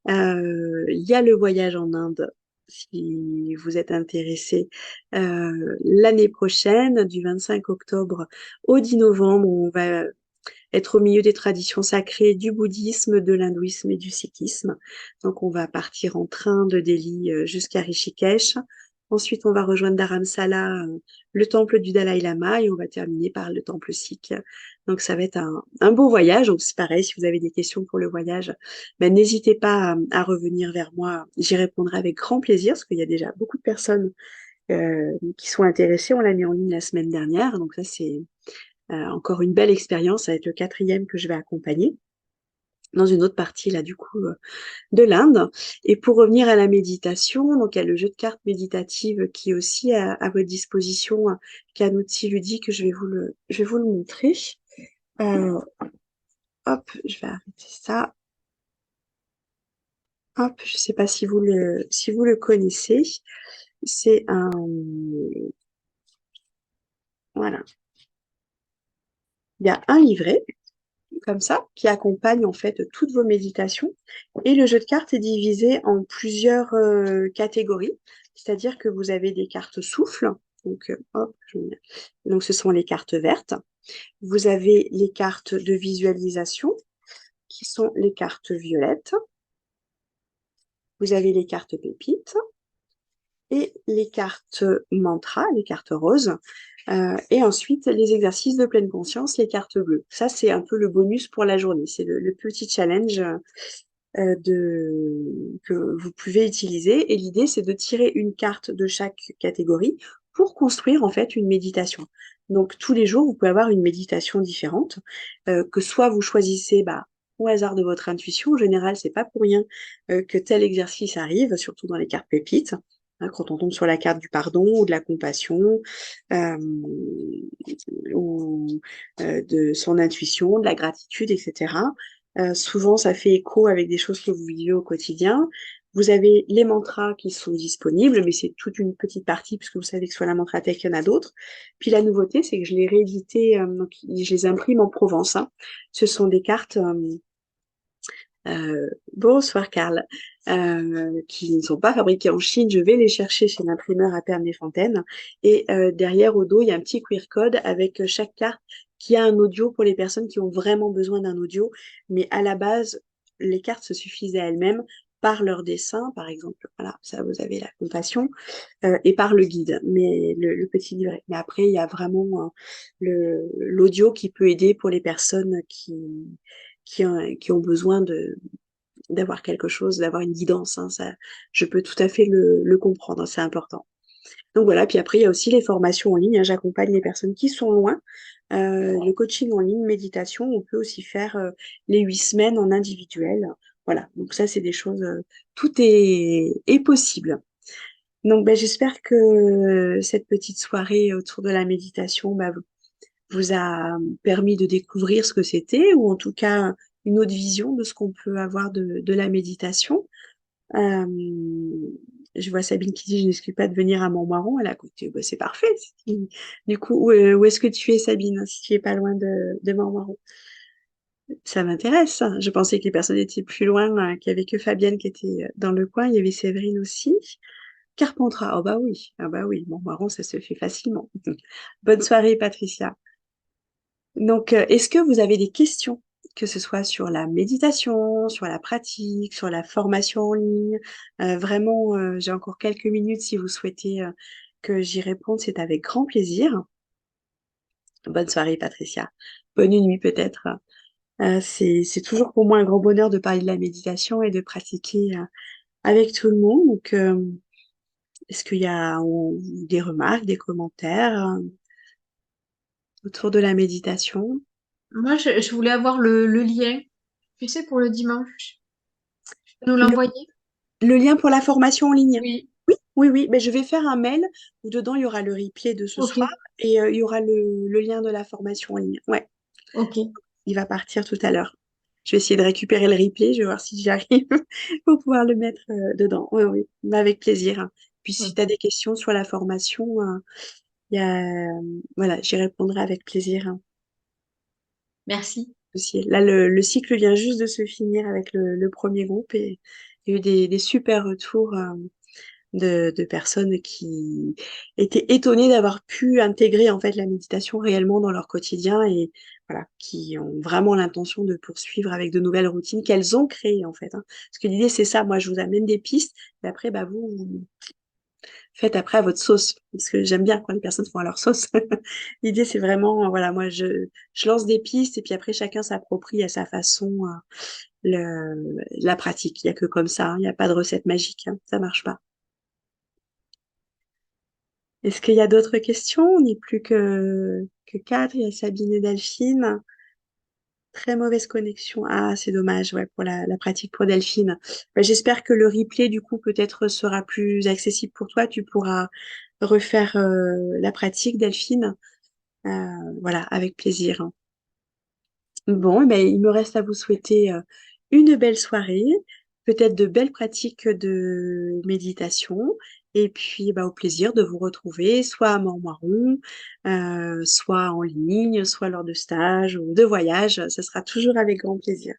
Il y a le voyage en Inde si vous êtes intéressé l'année prochaine, du 25 octobre au 10 novembre, on va être au milieu des traditions sacrées du bouddhisme, de l'hindouisme et du sikhisme. Donc on va partir en train de Delhi jusqu'à Rishikesh. Ensuite, on va rejoindre Dharamsala, le temple du Dalai Lama, et on va terminer par le temple sikh. Donc ça va être un beau voyage. Donc c'est pareil, si vous avez des questions pour le voyage, ben, n'hésitez pas à revenir vers moi. J'y répondrai avec grand plaisir, parce qu'il y a déjà beaucoup de personnes qui sont intéressées. On l'a mis en ligne la semaine dernière, donc ça c'est encore une belle expérience. Ça va être le 4e que je vais accompagner dans une autre partie là du coup de l'Inde. Et pour revenir à la méditation, donc il y a le jeu de cartes méditative qui est aussi à votre disposition, qui est un outil ludique. Je vais vous le montrer. Hop, je vais arrêter ça. Hop, je ne sais pas si vous le connaissez. C'est un... Voilà. Il y a un livret comme ça, qui accompagne en fait toutes vos méditations. Et le jeu de cartes est divisé en plusieurs catégories, c'est-à-dire que vous avez des cartes souffle, donc, hop, donc ce sont les cartes vertes. Vous avez les cartes de visualisation, qui sont les cartes violettes. Vous avez les cartes pépites et les cartes mantra, les cartes roses. Et ensuite, les exercices de pleine conscience, les cartes bleues. Ça, c'est un peu le bonus pour la journée. C'est le petit challenge que vous pouvez utiliser. Et l'idée, c'est de tirer une carte de chaque catégorie pour construire en fait une méditation. Donc, tous les jours, vous pouvez avoir une méditation différente, que soit vous choisissez au hasard de votre intuition. En général, c'est pas pour rien que tel exercice arrive, surtout dans les cartes pépites. Quand on tombe sur la carte du pardon ou de la compassion, ou de son intuition, de la gratitude, etc. Souvent, ça fait écho avec des choses que vous vivez au quotidien. Vous avez les mantras qui sont disponibles, mais c'est toute une petite partie, puisque vous savez que sur la Mantra-Tech, il y en a d'autres. Puis la nouveauté, c'est que je les réédité, donc je les imprime en Provence. Ce sont des cartes... bonsoir Karl, qui ne sont pas fabriqués en Chine. Je vais les chercher chez l'imprimeur à Pernay-Fontaine. Et derrière au dos, il y a un petit QR code avec chaque carte qui a un audio pour les personnes qui ont vraiment besoin d'un audio. Mais à la base, les cartes se suffisaient à elles-mêmes par leur dessin, par exemple. Voilà, ça vous avez la compassion, et par le guide, mais le petit livret. Mais après, il y a vraiment l'audio qui peut aider pour les personnes qui ont besoin d'avoir quelque chose, d'avoir une guidance. Ça, je peux tout à fait le comprendre, c'est important. Donc voilà, puis après, il y a aussi les formations en ligne. J'accompagne les personnes qui sont loin. Le coaching en ligne, méditation, on peut aussi faire les 8 semaines en individuel. Voilà, donc ça, c'est des choses, tout est possible. Donc j'espère que cette petite soirée autour de la méditation vous a permis de découvrir ce que c'était, ou en tout cas une autre vision de ce qu'on peut avoir de la méditation. Je vois Sabine qui dit: je n'exclus pas de venir à Montmarron. Elle a côté, c'est parfait. Du coup, où est-ce que tu es, Sabine, si tu es pas loin de Montmarron? Ça m'intéresse. Je pensais que les personnes étaient plus loin, qu'il n'y avait que Fabienne qui était dans le coin. Il y avait Séverine aussi. Carpentras, oh bah oui, ah bah oui, Montmarron, ça se fait facilement. Bonne soirée, Patricia. Donc, est-ce que vous avez des questions que ce soit sur la méditation, sur la pratique, sur la formation en ligne. Vraiment, j'ai encore quelques minutes si vous souhaitez que j'y réponde, c'est avec grand plaisir. Bonne soirée, Patricia. Bonne nuit peut-être. C'est toujours pour moi un grand bonheur de parler de la méditation et de pratiquer avec tout le monde. Donc, est-ce qu'il y a des remarques, des commentaires autour de la méditation? Moi, je voulais avoir le lien, tu sais, pour le dimanche. Tu peux nous Le, l'envoyer? le lien pour la formation en ligne? Oui. Oui, oui, oui. Ben, je vais faire un mail où dedans il y aura le replay de ce Ok, soir et il y aura le lien de la formation en ligne. Ouais, ok. il va partir tout à l'heure. Je vais essayer de récupérer le replay, je vais voir si j'y arrive pour pouvoir le mettre dedans. Oui, oui, mais avec plaisir, hein. Puis si tu as des questions sur la formation, il y a, voilà, j'y répondrai avec plaisir, hein, Merci. aussi. Là, le cycle vient juste de se finir avec le premier groupe et il y a eu des super retours de personnes qui étaient étonnées d'avoir pu intégrer en fait la méditation réellement dans leur quotidien et voilà, qui ont vraiment l'intention de poursuivre avec de nouvelles routines qu'elles ont créées en fait, hein. Parce que l'idée c'est ça, moi je vous amène des pistes et après bah vous faites après à votre sauce parce que j'aime bien quand les personnes font à leur sauce. L'idée c'est vraiment voilà, moi je lance des pistes et puis après chacun s'approprie à sa façon la pratique. Il y a que comme ça, hein. Il n'y a pas de recette magique, hein. Ça marche pas. Est-ce qu'il y a d'autres questions? On n'est plus que quatre. Il y a Sabine et Delphine. Très mauvaise connexion. Ah, c'est dommage, ouais, pour la pratique pour Delphine. Bah, j'espère que le replay, du coup, peut-être sera plus accessible pour toi. Tu pourras refaire la pratique, Delphine. Euh, voilà, avec plaisir, hein. Bon, eh ben, il me reste à vous souhaiter une belle soirée, peut-être de belles pratiques de méditation, et puis bah, au plaisir de vous retrouver soit à Montmoiron, soit en ligne, soit lors de stages ou de voyages. Ce sera toujours avec grand plaisir.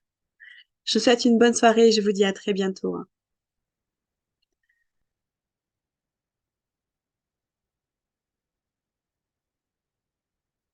Je vous souhaite une bonne soirée et je vous dis à très bientôt, hein.